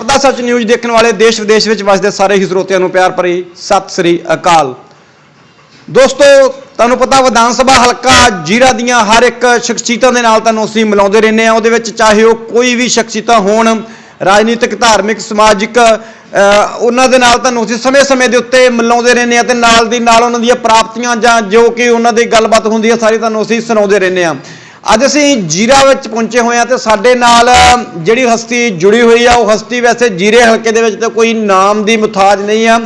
ਦਾ ਸੱਚ ਨਿਊਜ਼ ਦੇਖਣ ਵਾਲੇ ਦੇਸ਼ ਵਿਦੇਸ਼ ਵਿੱਚ ਵਸਦੇ ਸਾਰੇ ਹੀ ਸਰੋਤਿਆਂ ਨੂੰ ਪਿਆਰ ਭਰੀ ਸਤਿ ਸ੍ਰੀ ਅਕਾਲ। ਦੋਸਤੋ, ਤੁਹਾਨੂੰ ਪਤਾ ਵਿਧਾਨ ਸਭਾ ਹਲਕਾ ਜੀਰਾ ਦੀਆਂ ਹਰ ਇੱਕ ਸ਼ਖਸੀਅਤਾਂ ਦੇ ਨਾਲ ਤੁਹਾਨੂੰ ਅਸੀਂ ਮਿਲਾਉਂਦੇ ਰਹਿੰਦੇ ਹਾਂ। ਉਹਦੇ ਵਿੱਚ ਚਾਹੇ ਉਹ ਕੋਈ ਵੀ ਸ਼ਖਸੀਅਤਾਂ ਹੋਣ, ਰਾਜਨੀਤਿਕ, ਧਾਰਮਿਕ, ਸਮਾਜਿਕ, ਉਹਨਾਂ ਦੇ ਨਾਲ ਤੁਹਾਨੂੰ ਅਸੀਂ ਸਮੇਂ-ਸਮੇਂ ਦੇ ਉੱਤੇ ਮਿਲਾਉਂਦੇ ਰਹਿੰਦੇ ਹਾਂ ਤੇ ਨਾਲ ਦੀ ਨਾਲ ਉਹਨਾਂ ਦੀਆਂ ਪ੍ਰਾਪਤੀਆਂ ਜਾਂ ਜੋ ਕਿ ਉਹਨਾਂ ਦੀ ਗੱਲਬਾਤ ਹੁੰਦੀ ਹੈ ਸਾਰੀ ਤੁਹਾਨੂੰ ਅਸੀਂ ਸੁਣਾਉਂਦੇ ਰਹਿੰਦੇ ਹਾਂ। ਅੱਜ ਅਸੀਂ ਜੀਰਾ ਵਿੱਚ ਪਹੁੰਚੇ ਹੋਏ ਹਾਂ ਤੇ ਸਾਡੇ ਨਾਲ ਜਿਹੜੀ ਹਸਤੀ ਜੁੜੀ ਹੋਈ ਆ ਉਹ ਹਸਤੀ ਵੈਸੇ ਜੀਰੇ ਹਲਕੇ ਦੇ ਵਿੱਚ ਤਾਂ ਕੋਈ ਨਾਮ ਦੀ ਮੁਤਾਜ ਨਹੀਂ ਆ।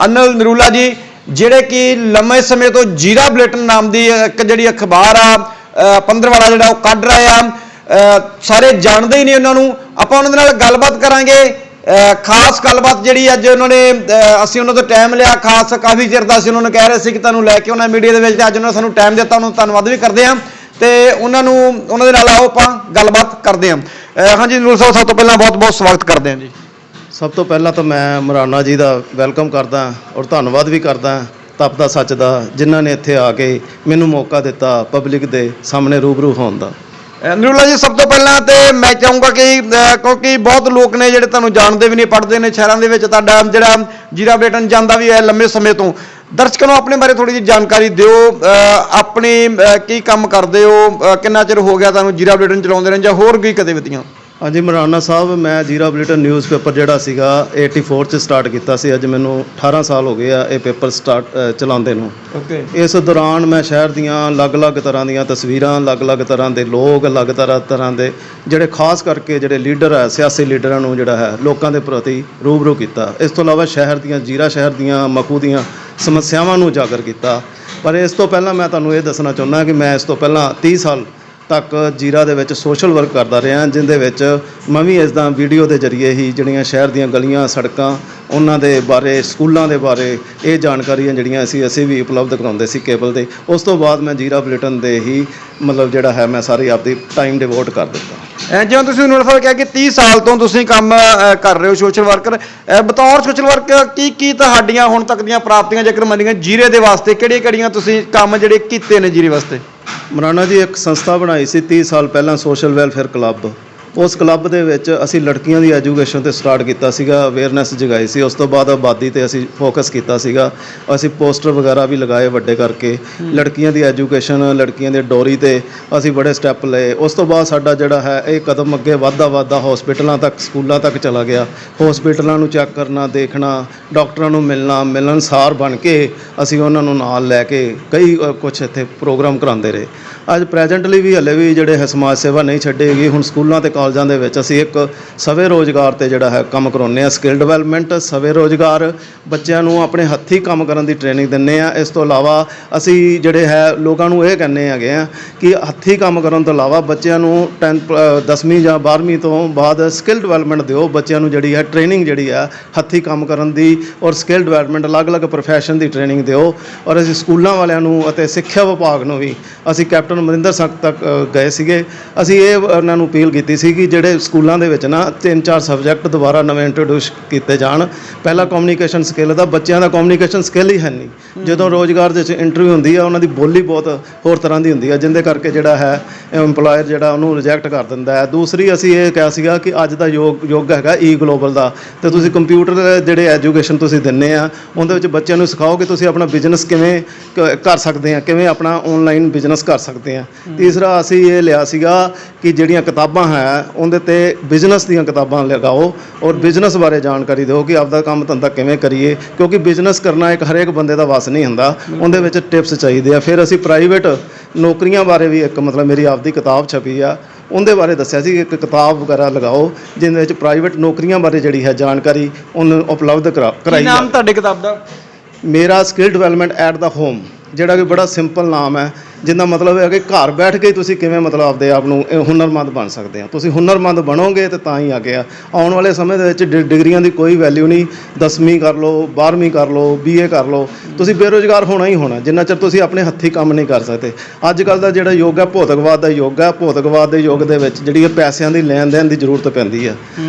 ਅਨਿਲ ਨਰੂਲਾ ਜੀ, ਜਿਹੜੇ ਕਿ ਲੰਮੇ ਸਮੇਂ ਤੋਂ ਜੀਰਾ ਬੁਲੇਟਿਨ ਨਾਮ ਦੀ ਇੱਕ ਜਿਹੜੀ ਅਖਬਾਰ ਆ ਪੰਦਰਵਾੜਾ ਜਿਹੜਾ ਉਹ ਕੱਢ ਰਹੇ ਆ। ਸਾਰੇ ਜਾਣਦੇ ਹੀ ਨਹੀਂ ਉਹਨਾਂ ਨੂੰ। ਆਪਾਂ ਉਹਨਾਂ ਦੇ ਨਾਲ ਗੱਲਬਾਤ ਕਰਾਂਗੇ। ਖਾਸ ਗੱਲਬਾਤ ਜਿਹੜੀ ਅੱਜ ਉਹਨਾਂ ਨੇ ਅਸੀਂ ਉਹਨਾਂ ਤੋਂ ਟਾਈਮ ਲਿਆ, ਖਾਸ ਕਾਫੀ ਚਿਰ ਦਾ ਅਸੀਂ ਉਹਨਾਂ ਨੂੰ ਕਹਿ ਰਹੇ ਸੀ ਕਿ ਤੁਹਾਨੂੰ ਲੈ ਕੇ ਆਉਣਾ ਮੀਡੀਆ ਦੇ ਵਿੱਚ, ਤੇ ਅੱਜ ਉਹਨਾਂ ਨੇ ਸਾਨੂੰ ਟਾਈਮ ਦਿੱਤਾ, ਉਹਨਾਂ ਨੂੰ ਧੰਨਵਾਦ ਵੀ ਕਰਦੇ ਹਾਂ ਤੇ ਉਹਨਾਂ ਦੇ ਨਾਲ ਆਓ ਆਪਾਂ ਗੱਲਬਾਤ ਕਰਦੇ ਹਾਂ। ਹਾਂਜੀ ਨਰੂਲਾ ਸਾਹਿਬ, ਸਭ ਤੋਂ ਪਹਿਲਾਂ ਬਹੁਤ ਬਹੁਤ ਸਵਾਗਤ ਕਰਦੇ ਹਾਂ ਜੀ। ਸਭ ਤੋਂ ਪਹਿਲਾਂ ਤਾਂ ਮੈਂ ਮਰਾਨਾ ਜੀ ਦਾ ਵੈਲਕਮ ਕਰਦਾ ਔਰ ਧੰਨਵਾਦ ਵੀ ਕਰਦਾ ਤਪ ਦਾ ਸੱਚ ਦਾ, ਜਿਨ੍ਹਾਂ ਨੇ ਇੱਥੇ ਆ ਕੇ ਮੈਨੂੰ ਮੌਕਾ ਦਿੱਤਾ ਪਬਲਿਕ ਦੇ ਸਾਹਮਣੇ ਰੂਬਰੂ ਹੋਣ ਦਾ। ਨਰੂਲਾ ਜੀ, ਸਭ ਤੋਂ ਪਹਿਲਾਂ ਤੇ ਮੈਂ ਚਾਹੂੰਗਾ ਕਿ ਕਿਉਂਕਿ ਬਹੁਤ ਲੋਕ ਨੇ ਜਿਹੜੇ ਤੁਹਾਨੂੰ ਜਾਣਦੇ ਵੀ ਨਹੀਂ, ਪੜ੍ਹਦੇ ਨੇ ਸ਼ਹਿਰਾਂ ਦੇ ਵਿੱਚ, ਤੁਹਾਡਾ ਜਿਹੜਾ ਜੀਰਾ ਬੁਲੇਟਿਨ ਜਾਂਦਾ ਵੀ ਹੈ ਲੰਮੇ ਸਮੇਂ ਤੋਂ। ਦਰਸ਼ਕਾਂ ਨੂੰ ਆਪਣੇ ਬਾਰੇ ਥੋੜ੍ਹੀ ਜਿਹੀ ਜਾਣਕਾਰੀ ਦਿਓ। ਆਪਣੀ ਕੀ ਕੰਮ ਕਰਦੇ ਹੋ, ਕਿੰਨਾ ਚਿਰ ਹੋ ਗਿਆ ਤੁਹਾਨੂੰ ਜੀਰਾ ਬੁਲੇਟਿਨ ਚਲਾਉਂਦੇ ਰਹੇ ਜਾਂ ਹੋਰ ਕੀ ਗਤੀਵਿਧੀਆਂ? ਹਾਂਜੀ ਮਰਾਨਾ ਸਾਹਿਬ, ਮੈਂ ਜੀਰਾ ਬੁਲੇਟਿਨ ਨਿਊਜ਼ਪੇਪਰ ਜਿਹੜਾ ਸੀਗਾ 84 'ਚ ਸਟਾਰਟ ਕੀਤਾ ਸੀ। ਅੱਜ ਮੈਨੂੰ 18 ਸਾਲ ਹੋ ਗਏ ਆ ਇਹ ਪੇਪਰ ਚਲਾਉਂਦੇ ਨੂੰ। ਓਕੇ। ਇਸ ਦੌਰਾਨ ਮੈਂ ਸ਼ਹਿਰ ਦੀਆਂ ਅਲੱਗ-ਅਲੱਗ ਤਰ੍ਹਾਂ ਦੀਆਂ ਤਸਵੀਰਾਂ, ਅਲੱਗ-ਅਲੱਗ ਤਰ੍ਹਾਂ ਦੇ ਲੋਕ, ਅਲੱਗ ਤਰ੍ਹਾਂ ਦੇ ਜਿਹੜੇ ਖਾਸ ਕਰਕੇ ਜਿਹੜੇ ਲੀਡਰ ਹੈ, ਸਿਆਸੀ ਲੀਡਰਾਂ ਨੂੰ ਜਿਹੜਾ ਹੈ ਲੋਕਾਂ ਦੇ ਪ੍ਰਤੀ ਰੂਬਰੂ ਕੀਤਾ। ਇਸ ਤੋਂ ਇਲਾਵਾ ਜੀਰਾ ਸ਼ਹਿਰ ਦੀਆਂ ਮਖੂ ਦੀਆਂ ਸਮੱਸਿਆਵਾਂ ਨੂੰ ਉਜਾਗਰ ਕੀਤਾ। ਪਰ ਇਸ ਤੋਂ ਪਹਿਲਾਂ ਮੈਂ ਤੁਹਾਨੂੰ ਇਹ ਦੱਸਣਾ ਚਾਹੁੰਦਾ ਕਿ ਮੈਂ ਇਸ ਤੋਂ ਪਹਿਲਾਂ 30 ਸਾਲ ਤੱਕ ਜੀਰਾ ਦੇ ਵਿੱਚ ਸੋਸ਼ਲ ਵਰਕ ਕਰਦਾ ਰਿਹਾ, ਜਿਹਦੇ ਵਿੱਚ ਮੈਂ ਵੀ ਇਸ ਦਾ ਵੀਡੀਓ ਦੇ ਜ਼ਰੀਏ ਹੀ ਜਿਹੜੀਆਂ ਸ਼ਹਿਰ ਦੀਆਂ ਗਲੀਆਂ, ਸੜਕਾਂ, ਉਹਨਾਂ ਦੇ ਬਾਰੇ, ਸਕੂਲਾਂ ਦੇ ਬਾਰੇ ਇਹ ਜਾਣਕਾਰੀਆਂ ਜਿਹੜੀਆਂ ਅਸੀਂ ਵੀ ਉਪਲਬਧ ਕਰਾਉਂਦੇ ਸੀ ਕੇਬਲ 'ਤੇ। ਉਸ ਤੋਂ ਬਾਅਦ ਮੈਂ ਜੀਰਾ ਬੁਲੇਟਿਨ ਦੇ ਹੀ ਜਿਹੜਾ ਹੈ ਮੈਂ ਸਾਰੀ ਆਪਦੀ ਟਾਈਮ ਡਿਵੋਟ ਕਰ ਦਿੱਤਾ। ਜਿਵੇਂ ਤੁਸੀਂ ਨਰੂਲਾ ਸਾਹਿਬ ਕਿਹਾ ਕਿ 30 ਸਾਲ ਤੋਂ ਤੁਸੀਂ ਕੰਮ ਕਰ ਰਹੇ ਹੋ ਸੋਸ਼ਲ ਵਰਕਰ, ਬਤੌਰ ਸੋਸ਼ਲ ਵਰਕਰ ਕੀ ਤੁਹਾਡੀਆਂ ਹੁਣ ਤੱਕ ਦੀਆਂ ਪ੍ਰਾਪਤੀਆਂ ਜੇਕਰ ਮੰਨੀਆਂ ਜੀਰੇ ਦੇ ਵਾਸਤੇ, ਕਿਹੜੀਆਂ ਤੁਸੀਂ ਕੰਮ ਜਿਹੜੇ ਕੀਤੇ ਨੇ ਜੀਰੇ ਵਾਸਤੇ? ਮਰਾਨਾ ਜੀ, ਇੱਕ ਸੰਸਥਾ ਬਣਾਈ ਸੀ 30 ਸਾਲ ਪਹਿਲਾਂ, ਸੋਸ਼ਲ ਵੈਲਫੇਅਰ ਕਲੱਬ। ਉਸ ਕਲੱਬ ਦੇ ਵਿੱਚ ਅਸੀਂ ਲੜਕੀਆਂ ਦੀ ਐਜੂਕੇਸ਼ਨ 'ਤੇ ਸਟਾਰਟ ਕੀਤਾ ਸੀਗਾ, ਅਵੇਅਰਨੈਸ ਜਗਾਈ ਸੀ। ਉਸ ਤੋਂ ਬਾਅਦ ਆਬਾਦੀ 'ਤੇ ਅਸੀਂ ਫੋਕਸ ਕੀਤਾ ਸੀਗਾ। ਅਸੀਂ ਪੋਸਟਰ ਵਗੈਰਾ ਵੀ ਲਗਾਏ ਵੱਡੇ ਕਰਕੇ, ਲੜਕੀਆਂ ਦੀ ਐਜੂਕੇਸ਼ਨ, ਲੜਕੀਆਂ ਦੇ ਡੋਰੀ 'ਤੇ ਅਸੀਂ ਬੜੇ ਸਟੈਪ ਲਏ। ਉਸ ਤੋਂ ਬਾਅਦ ਸਾਡਾ ਜਿਹੜਾ ਹੈ ਇਹ ਕਦਮ ਅੱਗੇ ਵੱਧਦਾ ਹੋਸਪਿਟਲਾਂ ਤੱਕ, ਸਕੂਲਾਂ ਤੱਕ ਚਲਾ ਗਿਆ। ਹੋਸਪਿਟਲਾਂ ਨੂੰ ਚੈੱਕ ਕਰਨਾ, ਦੇਖਣਾ, ਡਾਕਟਰਾਂ ਨੂੰ ਮਿਲਣਸਾਰ ਬਣ ਕੇ ਅਸੀਂ ਉਹਨਾਂ ਨੂੰ ਨਾਲ ਲੈ ਕੇ ਕਈ ਕੁਛ ਇੱਥੇ ਪ੍ਰੋਗਰਾਮ ਕਰਾਉਂਦੇ ਰਹੇ। ਅੱਜ ਪ੍ਰੈਜੈਂਟਲੀ ਵੀ ਹਲੇ ਵੀ ਜਿਹੜੇ ਹੈ ਸਮਾਜ ਸੇਵਾ ਨਹੀਂ ਛੱਡੇਗੀ। ਹੁਣ ਸਕੂਲਾਂ ਤੇ ਕਾਲਜਾਂ ਦੇ ਵਿੱਚ ਅਸੀਂ ਇੱਕ ਸਵੇ ਰੋਜ਼ਗਾਰ ਤੇ ਜਿਹੜਾ ਹੈ ਕੰਮ ਕਰਾਉਂਦੇ ਹਾਂ, ਸਕਿੱਲ ਡਿਵੈਲਪਮੈਂਟ, ਸਵੇ ਰੋਜ਼ਗਾਰ, ਬੱਚਿਆਂ ਨੂੰ ਆਪਣੇ ਹੱਥੀਂ ਕੰਮ ਕਰਨ ਦੀ ਟ੍ਰੇਨਿੰਗ ਦਿੰਦੇ ਹਾਂ। ਇਸ ਤੋਂ ਇਲਾਵਾ ਅਸੀਂ ਜਿਹੜੇ ਹੈ ਲੋਕਾਂ ਨੂੰ ਇਹ ਕਹਿੰਦੇ ਹੈਗੇ ਆ ਕਿ ਹੱਥੀਂ ਕੰਮ ਕਰਨ ਤੋਂ ਇਲਾਵਾ ਬੱਚਿਆਂ ਨੂੰ 10ਵੀਂ ਜਾਂ 12ਵੀਂ ਤੋਂ ਬਾਅਦ ਸਕਿੱਲ ਡਿਵੈਲਪਮੈਂਟ ਦਿਓ। ਬੱਚਿਆਂ ਨੂੰ ਜਿਹੜੀ ਹੈ ਟ੍ਰੇਨਿੰਗ ਜਿਹੜੀ ਹੈ ਹੱਥੀਂ ਕੰਮ ਕਰਨ ਦੀ ਔਰ ਸਕਿੱਲ ਡਿਵੈਲਪਮੈਂਟ, ਅਲੱਗ-ਅਲੱਗ ਪ੍ਰੋਫੈਸ਼ਨ ਦੀ ਟ੍ਰੇਨਿੰਗ ਦਿਓ। ਔਰ ਅਸੀਂ ਸਕੂਲਾਂ ਵਾਲਿਆਂ ਨੂੰ ਅਤੇ ਸਿੱਖਿਆ ਵਿਭਾਗ ਨੂੰ ਵੀ ਅਸੀਂ ਕੈਪਟਨ ਅਮਰਿੰਦਰ ਸਿੰਘ ਤੱਕ ਗਏ ਸੀਗੇ। ਅਸੀਂ ਇਹ ਉਹਨਾਂ ਨੂੰ ਅਪੀਲ ਕੀਤੀ ਸੀ ਕਿ ਜਿਹੜੇ ਸਕੂਲਾਂ ਦੇ ਵਿੱਚ ਨਾ 3-4 ਸਬਜੈਕਟ ਦੁਬਾਰਾ ਨਵੇਂ ਇੰਟਰੋਡਿਊਸ ਕੀਤੇ ਜਾਣ। ਪਹਿਲਾਂ ਕਮਿਊਨੀਕੇਸ਼ਨ ਸਕਿੱਲ ਦਾ, ਬੱਚਿਆਂ ਦਾ ਕਮਿਊਨੀਕੇਸ਼ਨ ਸਕਿੱਲ ਹੀ ਹੈ ਨਹੀਂ। ਜਦੋਂ ਰੋਜ਼ਗਾਰ ਦੇ ਵਿੱਚ ਇੰਟਰਵਿਊ ਹੁੰਦੀ ਆ, ਉਹਨਾਂ ਦੀ ਬੋਲੀ ਬਹੁਤ ਹੋਰ ਤਰ੍ਹਾਂ ਦੀ ਹੁੰਦੀ ਆ, ਜਿਹਦੇ ਕਰਕੇ ਜਿਹੜਾ ਹੈ ਇੰਪਲਾਇਰ ਜਿਹੜਾ ਉਹਨੂੰ ਰਿਜੈਕਟ ਕਰ ਦਿੰਦਾ ਹੈ। ਦੂਸਰੀ ਅਸੀਂ ਇਹ ਕਿਹਾ ਸੀਗਾ ਕਿ ਅੱਜ ਦਾ ਯੁੱਗ ਹੈਗਾ ਗਲੋਬਲ ਦਾ, ਅਤੇ ਤੁਸੀਂ ਕੰਪਿਊਟਰ ਜਿਹੜੇ ਐਜੂਕੇਸ਼ਨ ਤੁਸੀਂ ਦਿੰਦੇ ਆ ਉਹਦੇ ਵਿੱਚ ਬੱਚਿਆਂ ਨੂੰ ਸਿਖਾਓ ਕਿ ਤੁਸੀਂ ਆਪਣਾ ਬਿਜ਼ਨਸ ਕਿਵੇਂ ਕਰ ਸਕਦੇ ਆ, ਕਿਵੇਂ ਆਪਣਾ ਔਨਲਾਈਨ ਬਿਜ਼ਨਸ ਕਰ ਸਕਦੇ ਆ। ਤੀਸਰਾ ਅਸੀਂ ਇਹ ਲਿਆ ਸੀਗਾ ਕਿ ਜਿਹੜੀਆਂ ਕਿਤਾਬਾਂ ਹੈ ਉਹਦੇ 'ਤੇ ਬਿਜ਼ਨਸ ਦੀਆਂ ਕਿਤਾਬਾਂ ਲਗਾਓ ਔਰ ਬਿਜ਼ਨਸ ਬਾਰੇ ਜਾਣਕਾਰੀ ਦਿਓ ਕਿ ਆਪਦਾ ਕੰਮ ਧੰਦਾ ਕਿਵੇਂ ਕਰੀਏ, ਕਿਉਂਕਿ ਬਿਜ਼ਨਸ ਕਰਨਾ ਇੱਕ ਹਰੇਕ ਬੰਦੇ ਦਾ ਵੱਸ ਨਹੀਂ ਹੁੰਦਾ, ਉਹਦੇ ਵਿੱਚ ਟਿਪਸ ਚਾਹੀਦੇ ਆ। ਫਿਰ ਅਸੀਂ ਪ੍ਰਾਈਵੇਟ ਨੌਕਰੀਆਂ ਬਾਰੇ ਵੀ ਇੱਕ ਮੇਰੀ ਆਪਦੀ ਕਿਤਾਬ ਛਪੀ ਆ, ਉਹਦੇ ਬਾਰੇ ਦੱਸਿਆ ਸੀ ਇੱਕ ਕਿਤਾਬ ਵਗੈਰਾ ਲਗਾਓ ਜਿਹਦੇ ਵਿੱਚ ਪ੍ਰਾਈਵੇਟ ਨੌਕਰੀਆਂ ਬਾਰੇ ਜਿਹੜੀ ਹੈ ਜਾਣਕਾਰੀ ਉਹਨੂੰ ਉਪਲਬਧ ਕਰਾਈ। ਕੀ ਨਾਮ ਤੁਹਾਡੀ ਕਿਤਾਬ ਦਾ? ਮੇਰਾ skill development at the home, ਜਿਹੜਾ ਕਿ ਬੜਾ ਸਿੰਪਲ ਨਾਮ ਹੈ, ਜਿਹਦਾ ਮਤਲਬ ਹੈ ਕਿ ਘਰ ਬੈਠ ਕੇ ਤੁਸੀਂ ਕਿਵੇਂ ਆਪਦੇ ਆਪ ਨੂੰ ਹੁਨਰਮੰਦ ਬਣ ਸਕਦੇ ਆ। ਤੁਸੀਂ ਹੁਨਰਮੰਦ ਬਣੋਗੇ ਤੇ ਤਾਂ ਹੀ ਅੱਗੇ ਆਉਣ ਵਾਲੇ ਸਮੇਂ ਦੇ ਵਿੱਚ ਡਿਗਰੀਆਂ ਦੀ ਕੋਈ ਵੈਲਿਊ ਨਹੀਂ। 10ਵੀਂ ਕਰ ਲਓ, 12ਵੀਂ ਕਰ ਲਓ, BA ਕਰ ਲਓ, ਤੁਸੀਂ ਬੇਰੁਜ਼ਗਾਰ ਹੋਣਾ ਹੀ ਹੋਣਾ ਜਿੰਨਾ ਚਿਰ ਤੁਸੀਂ ਆਪਣੇ ਹੱਥੀਂ ਕੰਮ ਨਹੀਂ ਕਰ ਸਕਦੇ। ਅੱਜ ਕੱਲ੍ਹ ਦਾ ਜਿਹੜਾ ਯੁੱਗ ਹੈ ਭੌਤਿਕਵਾਦ ਦਾ ਯੁੱਗ ਹੈ। ਭੌਤਿਕਵਾਦ ਦੇ ਯੁੱਗ ਦੇ ਵਿੱਚ ਜਿਹੜੀ ਪੈਸਿਆਂ ਦੀ ਲੈਣ ਦੇਣ ਦੀ ਜ਼ਰੂਰਤ ਪੈਂਦੀ ਹੈ।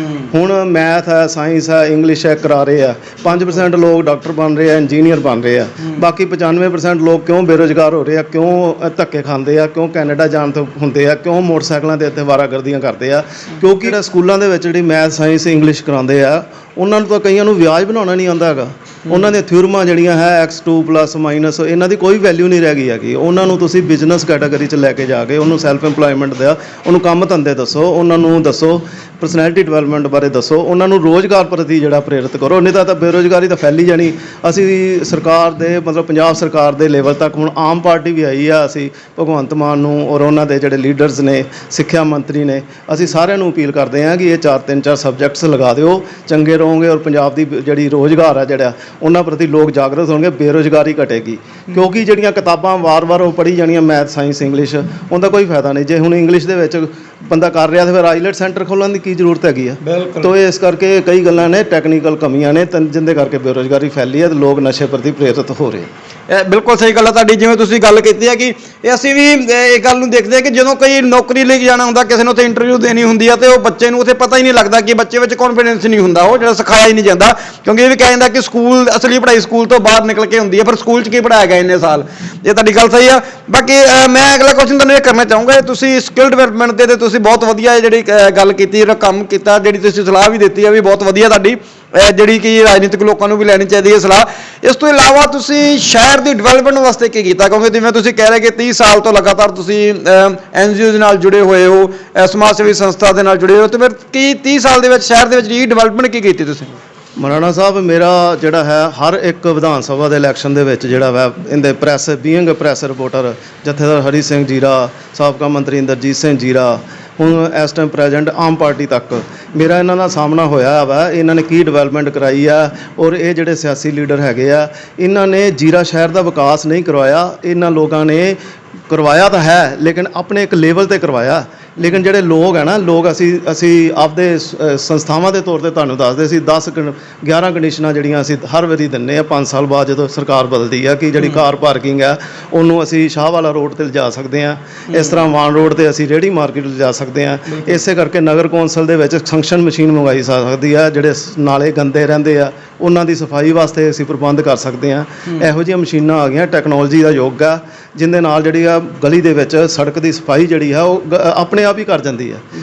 ਹੁਣ ਮੈਥ ਹੈ, ਸਾਇੰਸ ਹੈ, ਇੰਗਲਿਸ਼ ਹੈ ਕਰਾ ਰਹੇ ਆ। 5% ਲੋਕ ਡਾਕਟਰ ਬਣ ਰਹੇ ਆ, ਇੰਜੀਨੀਅਰ ਬਣ ਰਹੇ ਆ। ਬਾਕੀ 95% ਲੋਕ ਕਿਉਂ ਬੇਰੁਜ਼ਗਾਰ ਹੋ ਰਹੇ ਆ, ਕਿਉਂ ਧੱਕੇ ਖਾਂਦੇ ਆ, ਕਿਉਂ ਕੈਨੇਡਾ ਜਾਣ ਤੋਂ ਹੁੰਦੇ ਆ, ਕਿਉਂ ਮੋਟਰਸਾਈਕਲਾਂ ਦੇ ਉੱਤੇ ਵਾਰਾਗਰਦੀਆਂ ਕਰਦੇ ਆ, ਕਿਉਂਕਿ ਸਕੂਲਾਂ ਦੇ ਵਿੱਚ ਜਿਹੜੀ ਮੈਥ ਸਾਇੰਸ ਇੰਗਲਿਸ਼ ਕਰਾਉਂਦੇ ਆ ਉਹਨਾਂ ਨੂੰ ਤਾਂ ਕਈਆਂ ਨੂੰ ਵਿਆਜ ਬਣਾਉਣਾ ਨਹੀਂ ਆਉਂਦਾ ਹੈਗਾ। ਉਹਨਾਂ ਦੀਆਂ ਥਿਊਰਮਾਂ ਜਿਹੜੀਆਂ ਹੈ x2 + - ਇਹਨਾਂ ਦੀ ਕੋਈ ਵੈਲਿਊ ਨਹੀਂ ਰਹਿ ਗਈ ਹੈਗੀ। ਉਹਨਾਂ ਨੂੰ ਤੁਸੀਂ ਬਿਜ਼ਨਸ ਕੈਟਾਗਰੀ 'ਚ ਲੈ ਕੇ ਜਾ ਕੇ ਉਹਨੂੰ ਸੈਲਫ ਇੰਪਲੋਇਮੈਂਟ ਦਿਆ, ਉਹਨੂੰ ਕੰਮ ਧੰਦੇ ਦੱਸੋ, ਉਹਨਾਂ ਨੂੰ ਦੱਸੋ ਪਰਸਨੈਲਿਟੀ ਡਿਵੈਲਪਮੈਂਟ ਬਾਰੇ ਦੱਸੋ, ਉਹਨਾਂ ਨੂੰ ਰੋਜ਼ਗਾਰ ਪ੍ਰਤੀ ਜਿਹੜਾ ਪ੍ਰੇਰਿਤ ਕਰੋ। ਨਹੀਂ ਤਾਂ ਬੇਰੁਜ਼ਗਾਰੀ ਤਾਂ ਫੈਲੀ ਜਾਣੀ। ਅਸੀਂ ਸਰਕਾਰ ਦੇ ਮਤਲਬ ਪੰਜਾਬ ਸਰਕਾਰ ਦੇ ਲੈਵਲ ਤੱਕ ਹੁਣ ਆਮ ਪਾਰਟੀ ਵੀ ਆਈ ਆ, ਅਸੀਂ ਭਗਵੰਤ ਮਾਨ ਨੂੰ ਔਰ ਉਹਨਾਂ ਦੇ ਜਿਹੜੇ ਲੀਡਰਸ ਨੇ, ਸਿੱਖਿਆ ਮੰਤਰੀ ਨੇ, ਅਸੀਂ ਸਾਰਿਆਂ ਨੂੰ ਅਪੀਲ ਕਰਦੇ ਹਾਂ ਕਿ ਇਹ 3-4 ਸਬਜੈਕਟਸ ਲਗਾ ਦਿਓ, ਚੰਗੇ ਰਹੋਗੇ ਔਰ ਪੰਜਾਬ ਦੀ ਜਿਹੜੀ ਰੋਜ਼ਗਾਰ ਆ ਜਿਹੜਾ ਉਹਨਾਂ ਪ੍ਰਤੀ ਲੋਕ ਜਾਗਰੂਕ ਹੋਣਗੇ, ਬੇਰੁਜ਼ਗਾਰੀ ਘਟੇਗੀ। ਕਿਉਂਕਿ ਜਿਹੜੀਆਂ ਕਿਤਾਬਾਂ ਵਾਰ-ਵਾਰ ਉਹ ਪੜ੍ਹੀ ਜਾਣੀਆਂ ਮੈਥ ਸਾਇੰਸ ਇੰਗਲਿਸ਼, ਉਹਦਾ ਕੋਈ ਫਾਇਦਾ ਨਹੀਂ। ਜੇ ਹੁਣ ਇੰਗਲਿਸ਼ ਦੇ ਵਿੱਚ ਬੰਦਾ ਕਰ ਰਿਹਾ ਤਾਂ ਫਿਰ ਆਈਲੈਟ ਸੈਂਟਰ ਖੋਲ੍ਹਣ ਦੀ ਕੀ ਜ਼ਰੂਰਤ ਹੈਗੀ ਆ। ਤੋ ਇਸ ਕਰਕੇ ਕਈ ਗੱਲਾਂ ਨੇ, ਟੈਕਨੀਕਲ ਕਮੀਆਂ ਨੇ ਜਿੰਦੇ ਕਰਕੇ ਬੇਰੁਜ਼ਗਾਰੀ ਫੈਲੀ ਹੈ ਤੇ ਲੋਕ ਨਸ਼ੇ ਪ੍ਰਤੀ ਪ੍ਰੇਰਿਤ ਹੋ ਰਹੇ। ਇਹ ਬਿਲਕੁਲ ਸਹੀ ਗੱਲ ਹੈ ਤੁਹਾਡੀ। ਜਿਵੇਂ ਤੁਸੀਂ ਗੱਲ ਕੀਤੀ ਹੈ ਕਿ ਅਸੀਂ ਵੀ ਇਹ ਗੱਲ ਨੂੰ ਦੇਖਦੇ ਹਾਂ ਕਿ ਜਦੋਂ ਕੋਈ ਨੌਕਰੀ ਲਈ ਜਾਣਾ ਹੁੰਦਾ, ਕਿਸੇ ਨੂੰ ਉੱਥੇ ਇੰਟਰਵਿਊ ਦੇਣੀ ਹੁੰਦੀ ਆ ਤੇ ਉਹ ਬੱਚੇ ਨੂੰ ਉੱਥੇ ਪਤਾ ਹੀ ਨਹੀਂ ਲੱਗਦਾ, ਕਿ ਬੱਚੇ ਵਿੱਚ ਕੌਨਫੀਡੈਂਸ ਨਹੀਂ ਹੁੰਦਾ, ਉਹ ਜਿਹੜਾ ਸਿਖਾਇਆ ਹੀ ਨਹੀਂ ਜਾਂਦਾ। ਕਿਉਂਕਿ ਇਹ ਵੀ ਕਿਹਾ ਜਾਂਦਾ ਕਿ ਸਕੂਲ ਅਸਲੀ ਪੜ੍ਹਾਈ ਸਕੂਲ ਤੋਂ ਬਾਹਰ ਨਿਕਲ ਕੇ ਹੁੰਦੀ ਹੈ, ਪਰ ਸਕੂਲ 'ਚ ਕੀ ਪੜ੍ਹਾਇਆ ਗਿਆ ਇੰਨੇ ਸਾਲ। ਇਹ ਤੁਹਾਡੀ ਗੱਲ ਸਹੀ ਆ। ਬਾਕੀ ਮੈਂ ਅਗਲਾ ਕੁਐਸਚਨ ਤੁਹਾਨੂੰ ਇਹ ਕਰਨਾ ਚਾਹੂੰਗਾ, ਤੁਸੀਂ ਸਕਿੱਲ ਡਿਵੈਲਪਮੈਂਟ ਦੇ ਤੁਸੀਂ ਬਹੁਤ ਵਧੀਆ ਜਿਹੜੀ ਗੱਲ ਕੀਤੀ, ਜਿਹੜਾ ਕੰਮ ਕੀਤਾ, ਜਿਹੜੀ ਤੁਸੀਂ ਸਲਾਹ ਵੀ ਦਿੱਤੀ ਹੈ ਵੀ ਬਹੁਤ ਵਧੀਆ ਤੁਹਾਡੀ, ਜਿਹੜੀ ਕਿ ਰਾਜਨੀਤਿਕ ਲੋਕਾਂ ਨੂੰ ਵੀ ਲੈਣੀ ਚਾਹੀਦੀ ਹੈ ਸਲਾਹ। ਇਸ ਤੋਂ ਇਲਾਵਾ ਤੁਸੀਂ ਸ਼ਹਿਰ ਦੀ ਡਿਵੈਲਪਮੈਂਟ ਵਾਸਤੇ ਕੀ ਕੀਤਾ? ਕਿਉਂਕਿ ਜਿਵੇਂ ਤੁਸੀਂ ਕਹਿ ਰਹੇ ਕਿ 30 ਸਾਲ ਤੋਂ ਲਗਾਤਾਰ ਤੁਸੀਂ NGOs ਨਾਲ ਜੁੜੇ ਹੋਏ ਹੋ, ਸਮਾਜ ਸੇਵੀ ਸੰਸਥਾ ਦੇ ਨਾਲ ਜੁੜੇ ਹੋ, ਤੇ ਫਿਰ ਕੀ 30 ਸਾਲ ਦੇ ਵਿੱਚ ਸ਼ਹਿਰ ਦੇ ਵਿੱਚ ਡਿਵੈਲਪਮੈਂਟ ਕੀ ਕੀਤੀ ਤੁਸੀਂ? ਮਰਾਣਾ ਸਾਹਿਬ, ਮੇਰਾ ਜਿਹੜਾ ਹੈ ਹਰ ਇੱਕ ਵਿਧਾਨ ਸਭਾ ਦੇ ਇਲੈਕਸ਼ਨ ਦੇ ਵਿੱਚ ਜਿਹੜਾ ਵਾ ਇਹਦੇ ਪ੍ਰੈਸ ਬੀਇੰਗ ਪ੍ਰੈਸ ਰਿਪੋਰਟਰ, ਜਥੇਦਾਰ ਹਰੀ ਸਿੰਘ ਜੀਰਾ, ਸਾਬਕਾ ਮੰਤਰੀ ਇੰਦਰਜੀਤ ਸਿੰਘ ਜੀਰਾ, ਹੁਣ ਇਸ ਟਾਈਮ ਪ੍ਰੈਜ਼ੈਂਟ ਆਮ ਪਾਰਟੀ ਤੱਕ ਮੇਰਾ ਇਹਨਾਂ ਦਾ ਸਾਹਮਣਾ ਹੋਇਆ ਵਾ। ਇਹਨਾਂ ਨੇ ਕੀ ਡਿਵੈਲਪਮੈਂਟ ਕਰਾਈ ਆ, ਔਰ ਇਹ ਜਿਹੜੇ ਸਿਆਸੀ ਲੀਡਰ ਹੈਗੇ ਆ, ਇਹਨਾਂ ਨੇ ਜੀਰਾ ਸ਼ਹਿਰ ਦਾ ਵਿਕਾਸ ਨਹੀਂ ਕਰਵਾਇਆ। ਇਹਨਾਂ ਲੋਕਾਂ ਨੇ ਕਰਵਾਇਆ ਤਾਂ ਹੈ, ਲੇਕਿਨ ਆਪਣੇ ਇੱਕ ਲੈਵਲ ਤੇ ਕਰਵਾਇਆ। ਲੇਕਿਨ ਜਿਹੜੇ ਲੋਕ ਹੈ ਨਾ, ਲੋਕ ਅਸੀਂ ਆਪਦੇ ਸੰਸਥਾਵਾਂ ਦੇ ਤੌਰ ਤੇ ਤੁਹਾਨੂੰ ਦੱਸਦੇ ਸੀ 10-11 ਕੰਡੀਸ਼ਨਾਂ ਜਿਹੜੀਆਂ ਅਸੀਂ ਹਰ ਵਾਰੀ ਦਿੰਦੇ ਆ 5 ਸਾਲ ਬਾਅਦ ਜਦੋਂ ਸਰਕਾਰ ਬਦਲਦੀ ਆ, ਕਿ ਜਿਹੜੀ ਕਾਰ ਪਾਰਕਿੰਗ ਆ ਉਹਨੂੰ ਅਸੀਂ ਸ਼ਾਹ ਵਾਲਾ ਰੋਡ ਤੇ ਲਿਜਾ ਸਕਦੇ ਆ, ਇਸ ਤਰ੍ਹਾਂ ਵਾਨ ਰੋਡ ਤੇ ਅਸੀਂ ਰੇਹੜੀ ਮਾਰਕੀਟ ਲਿਜਾ ਸਕਦੇ ਆ। ਇਸੇ ਕਰਕੇ ਨਗਰ ਕੌਂਸਲ ਦੇ ਵਿੱਚ ਸੰਕਸ਼ਨ ਮਸ਼ੀਨ ਮੰਗਵਾਈ ਜਾ ਸਕਦੀ ਆ, ਜਿਹੜੇ ਨਾਲੇ ਗੰਦੇ ਰਹਿੰਦੇ ਆ ਉਹਨਾਂ ਦੀ ਸਫਾਈ ਵਾਸਤੇ ਅਸੀਂ ਪ੍ਰਬੰਧ ਕਰ ਸਕਦੇ ਆ। ਇਹੋ ਜਿਹੀਆਂ ਮਸ਼ੀਨਾਂ ਆ ਗਈਆਂ, ਟੈਕਨੋਲੋਜੀ ਦਾ ਯੁੱਗ ਆ, ਜਿਹਦੇ ਨਾਲ ਜਿਹੜੀ ਆ ਗਲੀ ਦੇ ਵਿੱਚ ਸੜਕ ਦੀ ਸਫਾਈ ਜਿਹੜੀ ਆ ਉਹ ਆਪਣੇ ਆਪ ਹੀ ਕਰ ਜਾਂਦੀ ਹੈ।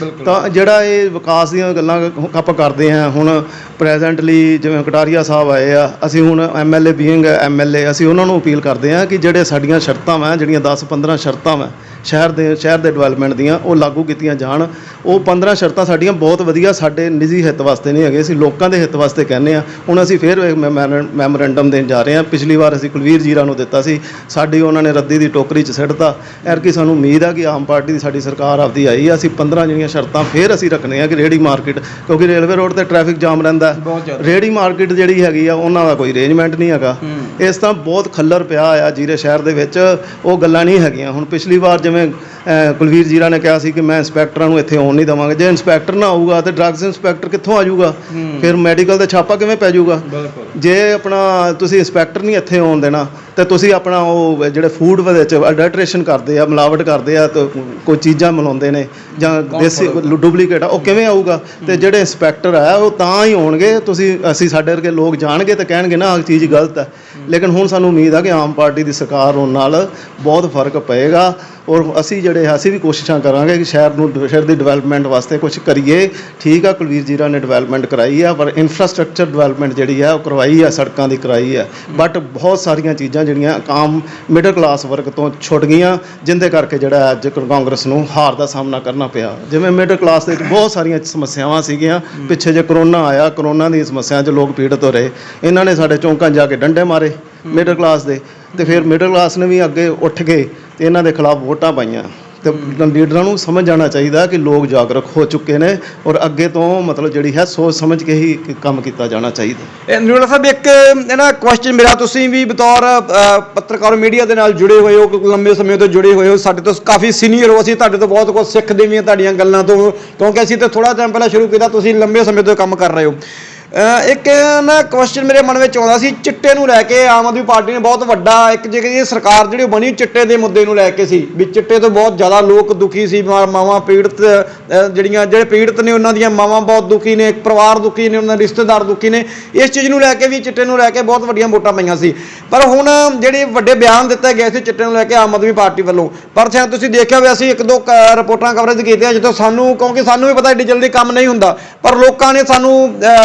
ਤਾਂ ਜਿਹੜਾ ਇਹ ਵਿਕਾਸ ਦੀਆਂ ਗੱਲਾਂ ਆਪਾਂ ਕਰਦੇ ਹਾਂ, ਹੁਣ ਪ੍ਰੈਜ਼ੈਂਟਲੀ ਜਿਵੇਂ ਕਟਾਰੀਆ ਸਾਹਿਬ ਆਏ ਆ, ਅਸੀਂ ਹੁਣ MLA ਬੀਇੰਗ MLA ਅਸੀਂ ਉਹਨਾਂ ਨੂੰ ਅਪੀਲ ਕਰਦੇ ਹਾਂ ਕਿ ਜਿਹੜੇ ਸਾਡੀਆਂ ਸ਼ਰਤਾਂ ਵਾ, ਜਿਹੜੀਆਂ 10-15 ਸ਼ਰਤਾਂ ਵਾ ਸ਼ਹਿਰ ਦੇ ਡਿਵੈਲਪਮੈਂਟ ਦੀਆਂ, ਉਹ ਲਾਗੂ ਕੀਤੀਆਂ ਜਾਣ। ਉਹ 15 ਸ਼ਰਤਾਂ ਸਾਡੀਆਂ ਬਹੁਤ ਵਧੀਆ, ਸਾਡੇ ਨਿੱਜੀ ਹਿੱਤ ਵਾਸਤੇ ਨਹੀਂ ਹੈਗੇ, ਅਸੀਂ ਲੋਕਾਂ ਦੇ ਹਿੱਤ ਵਾਸਤੇ ਕਹਿੰਦੇ ਹਾਂ। ਹੁਣ ਅਸੀਂ ਫਿਰ ਮੈਮੋਰੈਂਡਮ ਦੇਣ ਜਾ ਰਹੇ ਹਾਂ। ਪਿਛਲੀ ਵਾਰ ਅਸੀਂ ਕੁਲਵੀਰ ਜੀਰਾ ਨੂੰ ਦਿੱਤਾ ਸੀ, ਸਾਡੀ ਉਹਨਾਂ ਨੇ ਰੱਦੀ ਦੀ ਟੋਕਰੀ 'ਚ ਸਿੱਟਤਾ। ਐਰਕੀ ਸਾਨੂੰ ਉਮੀਦ ਆ ਕਿ ਆਮ ਪਾਰਟੀ ਦੀ ਸਾਡੀ ਸਰਕਾਰ ਆਪਦੀ ਆਈ ਆ, ਅਸੀਂ 15 ਜਿਹੜੀਆਂ ਸ਼ਰਤਾਂ ਫਿਰ ਅਸੀਂ ਰੱਖਣੇ ਆ ਕਿ ਰੇਹੜੀ ਮਾਰਕੀਟ, ਕਿਉਂਕਿ ਰੇਲਵੇ ਰੋਡ ਤੇ ਟ੍ਰੈਫਿਕ ਜਾਮ ਰਹਿੰਦਾ, ਰੇਹੜੀ ਮਾਰਕੀਟ ਜਿਹੜੀ ਹੈਗੀ ਆ ਉਹਨਾਂ ਦਾ ਕੋਈ ਅਰੇਂਜਮੈਂਟ ਨਹੀਂ ਹੈਗਾ। ਇਸ ਤਰ੍ਹਾਂ ਬਹੁਤ ਖੱਲਰ ਪਿਆ ਆ ਜੀਰੇ ਸ਼ਹਿਰ ਦੇ ਵਿੱਚ, ਉਹ ਗੱਲਾਂ ਨਹੀਂ ਹੈਗੀਆਂ। ਹੁਣ ਪਿਛਲੀ ਵਾਰ ਜਿਵੇਂ ਕੁਲਵੀਰ ਜੀਰਾ ਨੇ ਕਿਹਾ ਸੀ ਕਿ ਮੈਂ ਇੰਸਪੈਕਟਰਾਂ ਨੂੰ ਇੱਥੇ ਆਉਣ ਨਹੀਂ ਦੇਵਾਂਗੇ। ਜੇ ਇੰਸਪੈਕਟਰ ਨਾ ਆਊਗਾ ਤੇ ਡਰੱਗਸ ਇੰਸਪੈਕਟਰ ਕਿੱਥੋਂ ਆ ਜਾਊਗਾ? ਫਿਰ ਮੈਡੀਕਲ ਤੇ ਛਾਪਾ ਕਿਵੇਂ ਪੈ ਜਾਊਗਾ? ਜੇ ਆਪਣਾ ਤੁਸੀਂ ਇੰਸਪੈਕਟਰ ਨਹੀਂ ਇੱਥੇ ਆਉਣ ਦੇਣਾ ਤੇ ਤੁਸੀਂ ਆਪਣਾ ਉਹ ਜਿਹੜੇ ਫੂਡ ਵਿੱਚ ਅਡਲਟਰੇਸ਼ਨ ਕਰਦੇ ਆ, ਮਿਲਾਵਟ ਕਰਦੇ ਆ, ਤੇ ਕੋਈ ਚੀਜ਼ਾਂ ਮਿਲਾਉਂਦੇ ਨੇ ਜਾਂ ਦੇਸੀ ਡੁਪਲੀਕੇਟ ਆ, ਉਹ ਕਿਵੇਂ ਆਊਗਾ? ਤੇ ਜਿਹੜੇ ਇੰਸਪੈਕਟਰ ਆ ਉਹ ਤਾਂ ਹੀ ਆਉਣਗੇ, ਅਸੀਂ ਸਾਡੇ ਵਰਗੇ ਲੋਕ ਜਾਣਗੇ ਤੇ ਕਹਿਣਗੇ ਨਾ ਆਹ ਚੀਜ਼ ਗਲਤ ਹੈ। ਲੇਕਿਨ ਹੁਣ ਸਾਨੂੰ ਉਮੀਦ ਆ ਕਿ ਆਮ ਪਾਰਟੀ ਦੀ ਸਰਕਾਰ ਹੋਣ ਨਾਲ ਬਹੁਤ ਫਰਕ ਪਏਗਾ, ਔਰ ਅਸੀਂ ਵੀ ਕੋਸ਼ਿਸ਼ਾਂ ਕਰਾਂਗੇ ਕਿ ਸ਼ਹਿਰ ਦੀ ਡਿਵੈਲਪਮੈਂਟ ਵਾਸਤੇ ਕੁਝ ਕਰੀਏ। ਠੀਕ ਆ, ਕੁਲਵੀਰ ਜੀਰਾ ਨੇ ਡਿਵੈਲਪਮੈਂਟ ਕਰਾਈ ਆ, ਪਰ ਇਨਫਰਾਸਟ੍ਰਕਚਰ ਡਿਵੈਲਪਮੈਂਟ ਜਿਹੜੀ ਆ ਉਹ ਕਰਵਾਈ ਆ, ਸੜਕਾਂ ਦੀ ਕਰਾਈ ਆ, ਬਟ ਬਹੁਤ ਸਾਰੀਆਂ ਚੀਜ਼ਾਂ ਜਿਹੜੀਆਂ ਆਮ ਮਿਡਲ ਕਲਾਸ ਵਰਗ ਤੋਂ ਛੁੱਟ ਗਈਆਂ, ਜਿੰਦੇ ਕਰਕੇ ਜਿਹੜਾ ਅੱਜ ਕਾਂਗਰਸ ਨੂੰ ਹਾਰ ਦਾ ਸਾਹਮਣਾ ਕਰਨਾ ਪਿਆ। ਜਿਵੇਂ ਮਿਡਲ ਕਲਾਸ ਦੇ ਵਿੱਚ ਬਹੁਤ ਸਾਰੀਆਂ ਸਮੱਸਿਆਵਾਂ ਸੀਗੀਆਂ, ਪਿੱਛੇ ਜੇ ਕਰੋਨਾ ਆਇਆ, ਕਰੋਨਾ ਦੀ ਸਮੱਸਿਆ 'ਚ ਲੋਕ ਪੀੜਤ ਹੋ ਰਹੇ। ਇਹਨਾਂ ਨੇ ਸਾਡੇ ਚੌਂਕਾਂ 'ਚ ਜਾ ਕੇ ਡੰਡੇ ਮਾਰੇ ਮਿਡਲ ਕਲਾਸ ਦੇ, ਤੇ ਫਿਰ ਮਿਡਲ ਕਲਾਸ ਨੇ ਵੀ ਅੱਗੇ ਉੱਠ ਕੇ ਤੇ ਇਹਨਾਂ ਦੇ ਖਿਲਾਫ ਵੋਟਾਂ ਪਾਈਆਂ। ਤੇ ਲੀਡਰਾਂ ਨੂੰ ਸਮਝ ਜਾਣਾ ਚਾਹੀਦਾ ਕਿ ਲੋਕ ਜਾਗਰੂਕ ਹੋ ਚੁੱਕੇ ਨੇ, ਔਰ ਅੱਗੇ ਤੋਂ ਮਤਲਬ ਜਿਹੜੀ ਹੈ ਸੋਚ ਸਮਝ ਕੇ ਹੀ ਕੰਮ ਕੀਤਾ ਜਾਣਾ ਚਾਹੀਦਾ। ਨਿਰਮਲਾ ਸਾਹਿਬ, ਇੱਕ ਨਾ ਕੁਐਸਚਨ ਮੇਰਾ, ਤੁਸੀਂ ਵੀ ਬਤੌਰ ਪੱਤਰਕਾਰ ਮੀਡੀਆ ਦੇ ਨਾਲ ਜੁੜੇ ਹੋਏ ਹੋ, ਲੰਬੇ ਸਮੇਂ ਤੋਂ ਜੁੜੇ ਹੋਏ ਹੋ, ਸਾਡੇ ਤੋਂ ਕਾਫੀ ਸੀਨੀਅਰ ਹੋ, ਅਸੀਂ ਤੁਹਾਡੇ ਤੋਂ ਬਹੁਤ ਕੁਝ ਸਿੱਖਦੇ ਵੀ ਹਾਂ ਤੁਹਾਡੀਆਂ ਗੱਲਾਂ ਤੋਂ, ਕਿਉਂਕਿ ਅਸੀਂ ਤਾਂ ਥੋੜ੍ਹਾ ਟਾਈਮ ਪਹਿਲਾਂ ਸ਼ੁਰੂ ਕੀਤਾ, ਤੁਸੀਂ ਲੰਬੇ ਸਮੇਂ ਤੋਂ ਕੰਮ ਕਰ ਰਹੇ ਹੋ। ਇੱਕ ਨਾ ਕੁਐਸਚਨ ਮੇਰੇ ਮਨ ਵਿੱਚ ਆਉਂਦਾ ਸੀ, ਚਿੱਟੇ ਨੂੰ ਲੈ ਕੇ ਆਮ ਆਦਮੀ ਪਾਰਟੀ ਨੇ ਬਹੁਤ ਵੱਡਾ ਇੱਕ ਜਿਹੜੀ ਸਰਕਾਰ ਜਿਹੜੀ ਬਣੀ ਚਿੱਟੇ ਦੇ ਮੁੱਦੇ ਨੂੰ ਲੈ ਕੇ ਸੀ ਵੀ ਚਿੱਟੇ ਤੋਂ ਬਹੁਤ ਜ਼ਿਆਦਾ ਲੋਕ ਦੁਖੀ ਸੀ, ਮਾਵਾਂ ਪੀੜਤ ਜਿਹੜੇ ਪੀੜਤ ਨੇ ਉਹਨਾਂ ਦੀਆਂ ਮਾਵਾਂ ਬਹੁਤ ਦੁਖੀ ਨੇ, ਪਰਿਵਾਰ ਦੁਖੀ ਨੇ, ਉਹਨਾਂ ਦੇ ਰਿਸ਼ਤੇਦਾਰ ਦੁਖੀ ਨੇ। ਇਸ ਚੀਜ਼ ਨੂੰ ਲੈ ਕੇ ਵੀ ਚਿੱਟੇ ਨੂੰ ਲੈ ਕੇ ਬਹੁਤ ਵੱਡੀਆਂ ਵੋਟਾਂ ਪਈਆਂ ਸੀ, ਪਰ ਹੁਣ ਜਿਹੜੇ ਵੱਡੇ ਬਿਆਨ ਦਿੱਤੇ ਗਏ ਸੀ ਚਿੱਟੇ ਨੂੰ ਲੈ ਕੇ ਆਮ ਆਦਮੀ ਪਾਰਟੀ ਵੱਲੋਂ, ਪਰ ਸ਼ਾਇਦ ਤੁਸੀਂ ਦੇਖਿਆ ਹੋਇਆ ਅਸੀਂ 1-2 ਰਿਪੋਰਟਾਂ ਕਵਰੇਜ ਕੀਤੀਆਂ ਜਿੱਥੋਂ ਸਾਨੂੰ, ਕਿਉਂਕਿ ਸਾਨੂੰ ਵੀ ਪਤਾ ਏਡੀ ਜਲਦੀ ਕੰਮ ਨਹੀਂ ਹੁੰਦਾ, ਪਰ ਲੋਕਾਂ ਨੇ ਸਾਨੂੰ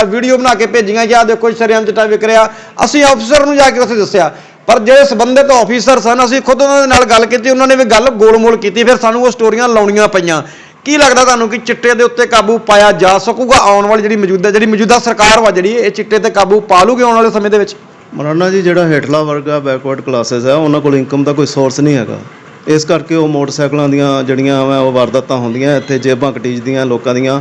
ਵੀਡੀਓ ਬਣਾ ਕੇ ਭੇਜੀਆਂ ਕਿ ਆਹ ਦੇਖੋ ਸ਼ਰੇਆਮ ਚਿੱਟਾ ਵਿਕ ਰਿਹਾ। ਅਸੀਂ ਅਫਸਰ ਨੂੰ ਜਾ ਕੇ ਉੱਥੇ ਦੱਸਿਆ, ਪਰ ਜਿਹੜੇ ਸੰਬੰਧਿਤ ਆਫੀਸਰ ਸਨ ਅਸੀਂ ਖੁਦ ਉਹਨਾਂ ਦੇ ਨਾਲ ਗੱਲ ਕੀਤੀ, ਉਹਨਾਂ ਨੇ ਵੀ ਗੱਲ ਗੋਲ-ਮੋਲ ਕੀਤੀ, ਫਿਰ ਸਾਨੂੰ ਉਹ ਸਟੋਰੀਆਂ ਲਾਉਣੀਆਂ ਪਈਆਂ। ਕੀ ਲੱਗਦਾ ਤੁਹਾਨੂੰ ਕਿ ਚਿੱਟੇ ਦੇ ਉੱਤੇ ਕਾਬੂ ਪਾਇਆ ਜਾ ਸਕੂਗਾ? ਆਉਣ ਵਾਲੀ ਜਿਹੜੀ ਮੌਜੂਦਾ ਸਰਕਾਰ ਵਾ ਜਿਹੜੀ ਇਹ ਚਿੱਟੇ ਤੇ ਕਾਬੂ ਪਾ ਲੂਗੀ ਆਉਣ ਵਾਲੇ ਸਮੇਂ ਦੇ ਵਿੱਚ? ਮਰਾਨਾ ਜੀ, ਜਿਹੜਾ ਹੇਠਲਾ ਵਰਗ ਆ, ਬੈਕਵਰਡ ਕਲਾਸਿਸ ਆ, ਉਹਨਾਂ ਕੋਲ ਇਨਕਮ ਦਾ ਕੋਈ ਸੋਰਸ ਨਹੀਂ ਹੈਗਾ। ਇਸ ਕਰਕੇ ਉਹ ਮੋਟਰਸਾਈਕਲਾਂ ਦੀਆਂ ਜਿਹੜੀਆਂ ਵਾ ਉਹ ਵਾਰਦਾਤਾਂ ਹੁੰਦੀਆਂ, ਇੱਥੇ ਜੇਬਾਂ ਕਟੀਜਦੀਆਂ, ਲੋਕਾਂ ਦੀਆਂ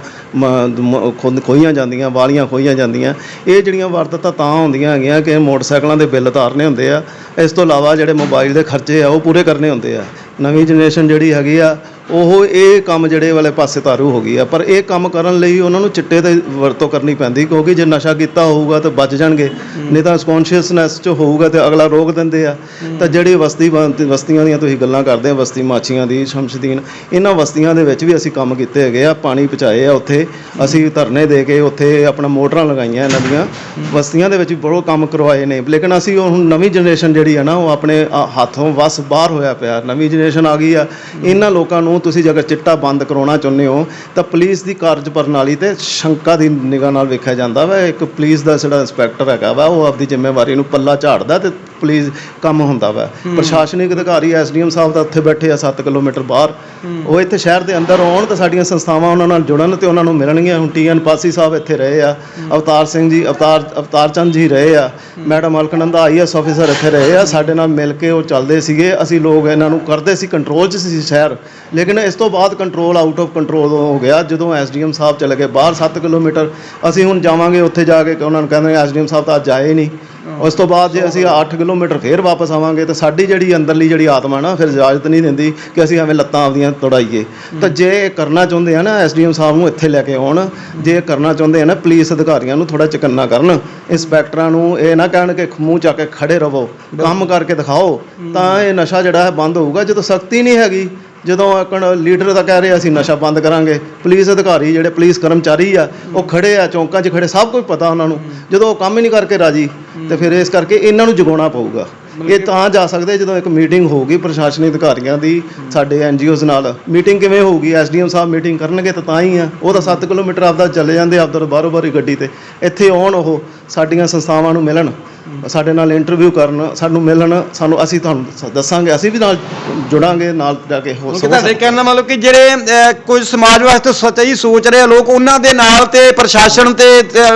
ਖੋਹੀਆਂ ਜਾਂਦੀਆਂ, ਵਾਲੀਆਂ ਖੋਹੀਆਂ ਜਾਂਦੀਆਂ। ਇਹ ਜਿਹੜੀਆਂ ਵਾਰਦਾਤਾਂ ਤਾਂ ਹੁੰਦੀਆਂ ਹੈਗੀਆਂ ਕਿ ਮੋਟਰਸਾਈਕਲਾਂ ਦੇ ਬਿੱਲ ਉਤਾਰਨੇ ਹੁੰਦੇ ਆ, ਇਸ ਤੋਂ ਇਲਾਵਾ ਜਿਹੜੇ ਮੋਬਾਈਲ ਦੇ ਖਰਚੇ ਆ ਉਹ ਪੂਰੇ ਕਰਨੇ ਹੁੰਦੇ ਆ। ਨਵੀਂ ਜਨਰੇਸ਼ਨ ਜਿਹੜੀ ਹੈਗੀ ਆ ਉਹ ਇਹ ਕੰਮ ਜਿਹੜੇ ਵਾਲੇ ਪਾਸੇ ਤਾਰੂ ਹੋ ਗਈ ਆ, ਪਰ ਇਹ ਕੰਮ ਕਰਨ ਲਈ ਉਹਨਾਂ ਨੂੰ ਚਿੱਟੇ ਦੀ ਵਰਤੋਂ ਕਰਨੀ ਪੈਂਦੀ, ਕਿਉਂਕਿ ਜੇ ਨਸ਼ਾ ਕੀਤਾ ਹੋਊਗਾ ਤਾਂ ਬਚ ਜਾਣਗੇ, ਨਹੀਂ ਤਾਂ ਕੌਨਸ਼ੀਅਸਨੈਸ 'ਚ ਹੋਊਗਾ ਤੇ ਅਗਲਾ ਰੋਕ ਦਿੰਦੇ ਆ। ਤਾਂ ਜਿਹੜੀ ਬਸਤੀਆਂ ਦੀਆਂ ਤੁਸੀਂ ਗੱਲਾਂ ਕਰਦੇ ਆ, ਬਸਤੀ ਮਾਛੀਆਂ ਦੀ, ਸ਼ਮਸ਼ਦੀਨ, ਇਹਨਾਂ ਬਸਤੀਆਂ ਦੇ ਵਿੱਚ ਵੀ ਅਸੀਂ ਕੰਮ ਕੀਤੇ ਹੈਗੇ ਆ, ਪਾਣੀ ਪਹੁੰਚਾਏ ਆ, ਉੱਥੇ ਅਸੀਂ ਧਰਨੇ ਦੇ ਕੇ ਉੱਥੇ ਆਪਣਾ ਮੋਟਰਾਂ ਲਗਾਈਆਂ ਇਹਨਾਂ ਦੀਆਂ, ਬਸਤੀਆਂ ਦੇ ਵਿੱਚ ਵੀ ਬਹੁਤ ਕੰਮ ਕਰਵਾਏ ਨੇ। ਲੇਕਿਨ ਅਸੀਂ ਹੁਣ ਨਵੀਂ ਜਨਰੇਸ਼ਨ ਜਿਹੜੀ ਆ ਨਾ ਉਹ ਆਪਣੇ ਹੱਥੋਂ ਵਸ ਬਾਹਰ ਹੋਇਆ ਪਿਆ, ਨਵੀਂ ਜਨਰੇਸ਼ਨ ਆ ਗਈ ਆ। ਇਹਨਾਂ ਲੋਕਾਂ ਨੂੰ ਤੁਸੀਂ ਜੇਕਰ ਚਿੱਟਾ ਬੰਦ ਕਰਾਉਣਾ ਚਾਹੁੰਦੇ ਹੋ ਤਾਂ ਪੁਲਿਸ ਦੀ ਕਾਰਜ ਪ੍ਰਣਾਲੀ ਤੇ ਸ਼ੰਕਾ ਦੀ ਨਿਗਾਹ ਨਾਲ ਵੇਖਿਆ ਜਾਂਦਾ ਵਾ। ਇੱਕ ਪੁਲਿਸ ਦਾ ਜਿਹੜਾ ਇੰਸਪੈਕਟਰ ਹੈਗਾ ਵਾ ਉਹ ਆਪਦੀ ਜ਼ਿੰਮੇਵਾਰੀ ਨੂੰ ਪੱਲਾ ਝਾੜਦਾ ਤੇ ਪੁਲਿਸ ਕੰਮ ਹੁੰਦਾ ਵਾ। ਪ੍ਰਸ਼ਾਸਨਿਕ ਅਧਿਕਾਰੀ ਐਸਡੀਐਮ ਸਾਹਿਬ ਤਾਂ ਉੱਥੇ ਬੈਠੇ ਆ 7 ਕਿਲੋਮੀਟਰ ਬਾਹਰ, ਉਹ ਇੱਥੇ ਸ਼ਹਿਰ ਦੇ ਅੰਦਰ ਆਉਣ ਤਾਂ ਸਾਡੀਆਂ ਸੰਸਥਾਵਾਂ ਉਹਨਾਂ ਨਾਲ ਜੁੜਨ ਤੇ ਉਹਨਾਂ ਨੂੰ ਮਿਲਣਗੀਆਂ। ਹੁਣ TN ਪਾਸੀ ਸਾਹਿਬ ਇੱਥੇ ਰਹੇ ਆ, ਅਵਤਾਰ ਸਿੰਘ ਜੀ, ਅਵਤਾਰ ਚੰਦ ਜੀ ਰਹੇ ਆ, ਮੈਡਮ ਅਲਕਨੰਦਾ IAS ਆਫਿਸਰ ਇੱਥੇ ਰਹੇ ਆ, ਸਾਡੇ ਨਾਲ ਮਿਲ ਕੇ ਉਹ ਚੱਲਦੇ ਸੀਗੇ। ਅਸੀਂ ਲੋਕ ਇਹਨਾਂ ਨੂੰ ਕਰਦੇ ਸੀ, ਕੰਟਰੋਲ 'ਚ ਸੀ ਸ਼ਹਿਰ, ਲੇਕਿਨ ਇਸ ਤੋਂ ਬਾਅਦ ਕੰਟਰੋਲ ਆਊਟ ਆਫ ਕੰਟਰੋਲ ਹੋ ਗਿਆ ਜਦੋਂ ਐਸਡੀਐਮ ਸਾਹਿਬ ਚਲੇ ਗਏ ਬਾਹਰ 7 ਕਿਲੋਮੀਟਰ। ਅਸੀਂ ਹੁਣ ਜਾਵਾਂਗੇ ਉੱਥੇ ਜਾ ਕੇ ਉਹਨਾਂ ਨੂੰ ਕਹਿੰਦੇ ਐਸਡੀਐਮ ਸਾਹਿਬ ਤਾਂ ਅੱਜ ਆਏ ਨਹੀਂ। ਉਸ ਤੋਂ ਬਾਅਦ ਜੇ ਅਸੀਂ 8 ਕਿਲੋਮੀਟਰ ਫੇਰ ਵਾਪਸ ਆਵਾਂਗੇ ਤਾਂ ਸਾਡੀ ਜਿਹੜੀ ਅੰਦਰਲੀ ਜਿਹੜੀ ਆਤਮਾ ਨਾ ਫਿਰ ਇਜਾਜ਼ਤ ਨਹੀਂ ਦਿੰਦੀ ਕਿ ਅਸੀਂ ਐਵੇਂ ਲੱਤਾਂ ਆਪਦੀਆਂ ਤੋੜਾਈਏ। ਤਾਂ ਜੇ ਇਹ ਕਰਨਾ ਚਾਹੁੰਦੇ ਆ ਨਾ ਐਸਡੀਐਮ ਸਾਹਿਬ ਨੂੰ ਇੱਥੇ ਲੈ ਕੇ ਆਉਣ, ਜੇ ਇਹ ਕਰਨਾ ਚਾਹੁੰਦੇ ਆ ਨਾ ਪੁਲਿਸ ਅਧਿਕਾਰੀਆਂ ਨੂੰ ਥੋੜਾ ਚਕੰਨਾ ਕਰਨ, ਇੰਸਪੈਕਟਰਾਂ ਨੂੰ ਇਹ ਨਾ ਕਹਿਣ ਕਿ ਮੂੰਹ ਚੱਕ ਕੇ ਖੜੇ ਰਹੋ, ਕੰਮ ਕਰਕੇ ਦਿਖਾਓ, ਤਾਂ ਇਹ ਨਸ਼ਾ ਜਿਹੜਾ ਹੈ ਬੰਦ ਹੋਊਗਾ। ਜਦੋਂ ਸਖਤੀ ਨਹੀਂ ਹੈਗੀ, ਜਦੋਂ ਲੀਡਰ ਤਾਂ ਕਹਿ ਰਹੇ ਅਸੀਂ ਨਸ਼ਾ ਬੰਦ ਕਰਾਂਗੇ, ਪੁਲਿਸ ਅਧਿਕਾਰੀ ਜਿਹੜੇ ਪੁਲਿਸ ਕਰਮਚਾਰੀ ਆ ਉਹ ਖੜੇ ਆ ਚੌਂਕਾਂ 'ਚ ਖੜੇ, ਸਭ ਕੁਝ ਪਤਾ ਉਹਨਾਂ ਨੂੰ, ਜਦੋਂ ਉਹ ਕੰਮ ਹੀ ਨਹੀਂ ਕਰਕੇ ਰਾਜੀ ਤੇ ਫਿਰ ਇਸ ਕਰਕੇ ਇਹਨਾਂ ਨੂੰ ਜਗਾਉਣਾ ਪਊਗਾ। ਇਹ ਤਾਂ ਜਾ ਸਕਦੇ ਜਦੋਂ ਇੱਕ ਮੀਟਿੰਗ ਹੋਊਗੀ ਪ੍ਰਸ਼ਾਸਨਿਕ ਅਧਿਕਾਰੀਆਂ ਦੀ ਸਾਡੇ NGOs ਨਾਲ। ਮੀਟਿੰਗ ਕਿਵੇਂ ਹੋਊਗੀ? ਐਸਡੀਐਮ ਸਾਹਿਬ ਮੀਟਿੰਗ ਕਰਨਗੇ ਤਾਂ ਹੀ ਆ। ਉਹ ਤਾਂ 7 ਕਿਲੋਮੀਟਰ ਆਪਦਾ ਚਲੇ ਜਾਂਦੇ ਆਪਦਾ ਬਾਹਰੋਂ ਬਾਹਰੀ ਗੱਡੀ ਤੇ, ਇੱਥੇ ਆਉਣ, ਉਹ ਸਾਡੀਆਂ ਸੰਸਥਾਵਾਂ ਨੂੰ ਮਿਲਣ, ਸਾਡੇ ਨਾਲ ਇੰਟਰਵਿਊ ਕਰਨ, ਸਾਨੂੰ ਮਿਲਣ, ਅਸੀਂ ਤੁਹਾਨੂੰ ਦੱਸਾਂਗੇ, ਅਸੀਂ ਵੀ ਨਾਲ ਜੁੜਾਂਗੇ, ਨਾਲ ਜਾ ਕੇ ਹੋ ਸਕਦਾ। ਤੁਹਾਡੇ ਕਹਿਣ ਦਾ ਮਤਲਬ ਕਿ ਜਿਹੜੇ ਕੁਝ ਸਮਾਜ ਵਾਸਤੇ ਸੱਚੀ ਸੋਚ ਰਹੇ ਲੋਕ ਉਹਨਾਂ ਦੇ ਨਾਲ ਤੇ ਪ੍ਰਸ਼ਾਸਨ ਤੇ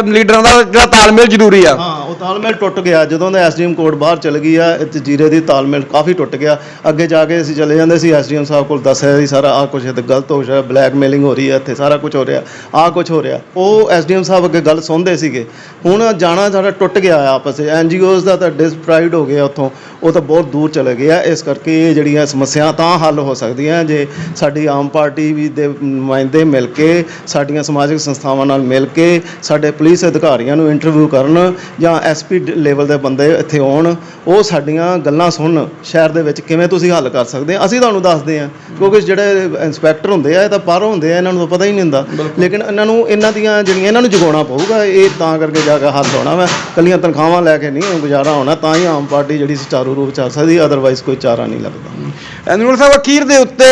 ਲੀਡਰਾਂ ਦਾ ਜਿਹੜਾ ਤਾਲਮੇਲ ਜ਼ਰੂਰੀ ਆ। ਹਾਂ, ਉਹ ਤਾਲਮੇਲ ਟੁੱਟ ਗਿਆ ਜਦੋਂ ਦਾ ਐਸਡੀਐਮ ਕੋਰਟ ਬਾਹਰ ਚਲ ਗਈ ਆ, ਇੱਥੇ ਜੀਰੇ ਦੀ ਤਾਲਮੇਲ ਕਾਫੀ ਟੁੱਟ ਗਿਆ। ਅੱਗੇ ਜਾ ਕੇ ਅਸੀਂ ਚਲੇ ਜਾਂਦੇ ਸੀ ਐਸਡੀਐਮ ਸਾਹਿਬ ਕੋਲ, ਦੱਸਿਆ ਸੀ ਸਾਰਾ ਆਹ ਕੁਛ ਇੱਥੇ ਗਲਤ ਹੋ ਰਿਹਾ, ਬਲੈਕਮੇਲਿੰਗ ਹੋ ਰਹੀ ਹੈ, ਇੱਥੇ ਸਾਰਾ ਕੁਝ ਹੋ ਰਿਹਾ, ਆਹ ਕੁਝ ਹੋ ਰਿਹਾ। ਉਹ ਐਸਡੀਐਮ ਸਾਹਿਬ ਅੱਗੇ ਗੱਲ ਸੁਣਦੇ ਸੀਗੇ। ਹੁਣ ਜਾਣਾ ਸਾਡਾ ਟੁੱਟ ਗਿਆ ਆਪਸ ਵਿੱਚ, NGOs ਦਾ ਤਾਂ ਡਿਸਪਰਾਈਡ ਹੋ ਗਿਆ ਉੱਥੋਂ, ਉਹ ਤਾਂ ਬਹੁਤ ਦੂਰ ਚਲੇ ਗਿਆ। ਇਸ ਕਰਕੇ ਇਹ ਜਿਹੜੀਆਂ ਸਮੱਸਿਆ ਤਾਂ ਹੱਲ ਹੋ ਸਕਦੀਆਂ ਜੇ ਸਾਡੀ ਆਮ ਪਾਰਟੀ ਵੀ ਦੇ ਨੁਮਾਇੰਦੇ ਮਿਲ ਕੇ, ਸਾਡੀਆਂ ਸਮਾਜਿਕ ਸੰਸਥਾਵਾਂ ਨਾਲ ਮਿਲ ਕੇ, ਸਾਡੇ ਪੁਲਿਸ ਅਧਿਕਾਰੀਆਂ ਨੂੰ ਇੰਟਰਵਿਊ ਕਰਨ ਜਾਂ SP ਲੈਵਲ ਦੇ ਬੰਦੇ ਇੱਥੇ ਆਉਣ, ਉਹ ਸਾਡੀਆਂ ਗੱਲਾਂ ਸੁਣਨ, ਸ਼ਹਿਰ ਦੇ ਵਿੱਚ ਕਿਵੇਂ ਤੁਸੀਂ ਹੱਲ ਕਰ ਸਕਦੇ ਆ, ਅਸੀਂ ਤੁਹਾਨੂੰ ਦੱਸਦੇ ਹਾਂ। ਕਿਉਂਕਿ ਜਿਹੜੇ ਇੰਸਪੈਕਟਰ ਹੁੰਦੇ ਆ ਇਹ ਤਾਂ ਬਾਹਰੋਂ ਹੁੰਦੇ ਆ, ਇਹਨਾਂ ਨੂੰ ਤਾਂ ਪਤਾ ਹੀ ਨਹੀਂ ਹੁੰਦਾ, ਲੇਕਿਨ ਇਹਨਾਂ ਨੂੰ ਇਹਨਾਂ ਨੂੰ ਜਗਾਉਣਾ ਪਊਗਾ। ਇਹ ਤਾਂ ਕਰਕੇ ਜਾ ਕੇ ਹੱਲ ਹੋਣਾ ਵਾ, ਕੱਲੀਆਂ ਤਨਖਾਹਾਂ ਲੈ ਕੇ ਨਹੀਂ ਗੁਜ਼ਾਰਾ ਹੋਣਾ, ਤਾਂ ਹੀ ਆਮ ਪਾਰਟੀ ਜਿਹੜੀ ਸੁਚਾਰੂ ਰੂਪ ਚੱਲ ਸਕਦੀ, ਅਦਰਵਾਈਜ਼ ਕੋਈ ਚਾਰਾ ਨਹੀਂ ਲੱਗਦਾ। ਅਨੁਲ ਸਾਹਿਬ, ਅਖੀਰ ਦੇ ਉੱਤੇ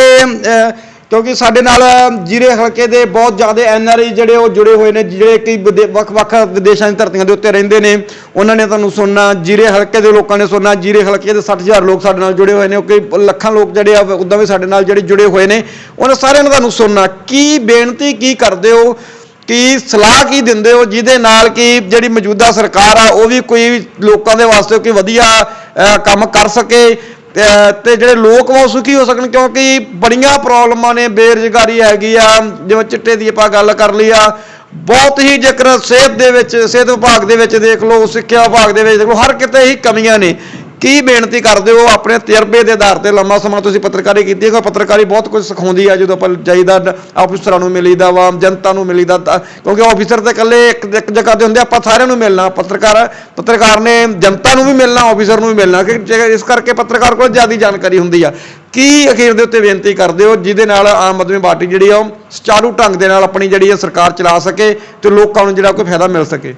ਕਿਉਂਕਿ ਸਾਡੇ ਨਾਲ ਜੀਰੇ ਹਲਕੇ ਦੇ ਬਹੁਤ ਜ਼ਿਆਦਾ NRI ਜਿਹੜੇ ਉਹ ਜੁੜੇ ਹੋਏ ਨੇ, ਜਿਹੜੇ ਕਿ ਵੱਖ-ਵੱਖ ਵਿਦੇਸ਼ਾਂ ਦੀ ਧਰਤੀਆਂ ਦੇ ਉੱਤੇ ਰਹਿੰਦੇ ਨੇ, ਉਹਨਾਂ ਨੇ ਤੁਹਾਨੂੰ ਸੁਣਨਾ, ਜੀਰੇ ਹਲਕੇ ਦੇ ਲੋਕਾਂ ਨੇ ਸੁਣਨਾ। ਜੀਰੇ ਹਲਕੇ ਦੇ 60,000 ਲੋਕ ਸਾਡੇ ਨਾਲ ਜੁੜੇ ਹੋਏ ਨੇ, ਕਈ ਲੱਖਾਂ ਲੋਕ ਜਿਹੜੇ ਆ ਉੱਦਾਂ ਵੀ ਸਾਡੇ ਨਾਲ ਜਿਹੜੇ ਜੁੜੇ ਹੋਏ ਨੇ, ਉਹਨਾਂ ਸਾਰਿਆਂ ਨੂੰ ਤੁਹਾਨੂੰ ਸੁਣਨਾ। ਕੀ ਬੇਨਤੀ ਕੀ ਕਰਦੇ ਹੋ, ਕੀ ਸਲਾਹ ਕੀ ਦਿੰਦੇ ਹੋ ਜਿਹਦੇ ਨਾਲ ਕਿ ਜਿਹੜੀ ਮੌਜੂਦਾ ਸਰਕਾਰ ਆ ਉਹ ਵੀ ਕੋਈ ਲੋਕਾਂ ਦੇ ਵਾਸਤੇ ਕੋਈ ਵਧੀਆ ਕੰਮ ਕਰ ਸਕੇ ਤੇ ਜਿਹੜੇ ਲੋਕ ਉਹ ਸੁਖੀ ਹੋ ਸਕਣ? ਕਿਉਂਕਿ ਬੜੀਆਂ ਪ੍ਰੋਬਲਮਾਂ ਨੇ, ਬੇਰੁਜ਼ਗਾਰੀ ਹੈਗੀ ਆ, ਜਿਵੇਂ ਚਿੱਟੇ ਦੀ ਆਪਾਂ ਗੱਲ ਕਰ ਲਈ ਆ, ਬਹੁਤ ਹੀ ਜੇਕਰ ਸਿਹਤ ਵਿਭਾਗ ਦੇ ਵਿੱਚ ਦੇਖ ਲਓ, ਸਿੱਖਿਆ ਵਿਭਾਗ ਦੇ ਵਿੱਚ ਦੇਖ ਲਓ, ਹਰ ਕਿਤੇ ਹੀ ਕਮੀਆਂ ਨੇ। ਕੀ ਬੇਨਤੀ ਕਰਦੇ ਹੋ ਆਪਣੇ ਤਜਰਬੇ ਦੇ ਆਧਾਰ ਤੇ? ਲੰਮਾ ਸਮਾਂ ਤੁਸੀਂ ਪੱਤਰਕਾਰੀ ਕੀਤੀ ਹੈ, ਪੱਤਰਕਾਰੀ ਬਹੁਤ ਕੁਝ ਸਿਖਾਉਂਦੀ ਆ ਜਦੋਂ ਆਪਾਂ ਜਾਈਦਾ ਆਫਿਸਰਾਂ ਨੂੰ ਮਿਲੀਦਾ ਵਾ, ਜਨਤਾ ਨੂੰ ਮਿਲੀਦਾ, ਕਿਉਂਕਿ ਆਫਿਸਰ ਤੇ ਇਕੱਲੇ ਇੱਕ ਜਗ੍ਹਾ ਤੇ ਹੁੰਦੇ, ਆਪਾਂ ਸਾਰਿਆਂ ਨੂੰ ਮਿਲਣਾ। ਪੱਤਰਕਾਰ ਨੇ ਜਨਤਾ ਨੂੰ ਵੀ ਮਿਲਣਾ, ਆਫਿਸਰ ਨੂੰ ਵੀ ਮਿਲਣਾ, ਕਿ ਇਸ ਕਰਕੇ ਪੱਤਰਕਾਰ ਕੋਲ ਜ਼ਿਆਦਾ ਜਾਣਕਾਰੀ ਹੁੰਦੀ ਆ। ਕੀ ਅਖੀਰ ਦੇ ਉੱਤੇ ਬੇਨਤੀ ਕਰਦੇ ਹੋ ਜਿਹਦੇ ਨਾਲ ਆਮ ਆਦਮੀ ਪਾਰਟੀ ਜਿਹੜੀ ਆ ਉਹ ਸੁਚਾਰੂ ਢੰਗ ਦੇ ਨਾਲ ਆਪਣੀ ਜਿਹੜੀ ਸਰਕਾਰ ਚਲਾ ਸਕੇ ਤੇ ਲੋਕਾਂ ਨੂੰ ਜਿਹੜਾ ਕੋਈ ਫਾਇਦਾ ਮਿਲ ਸਕੇ?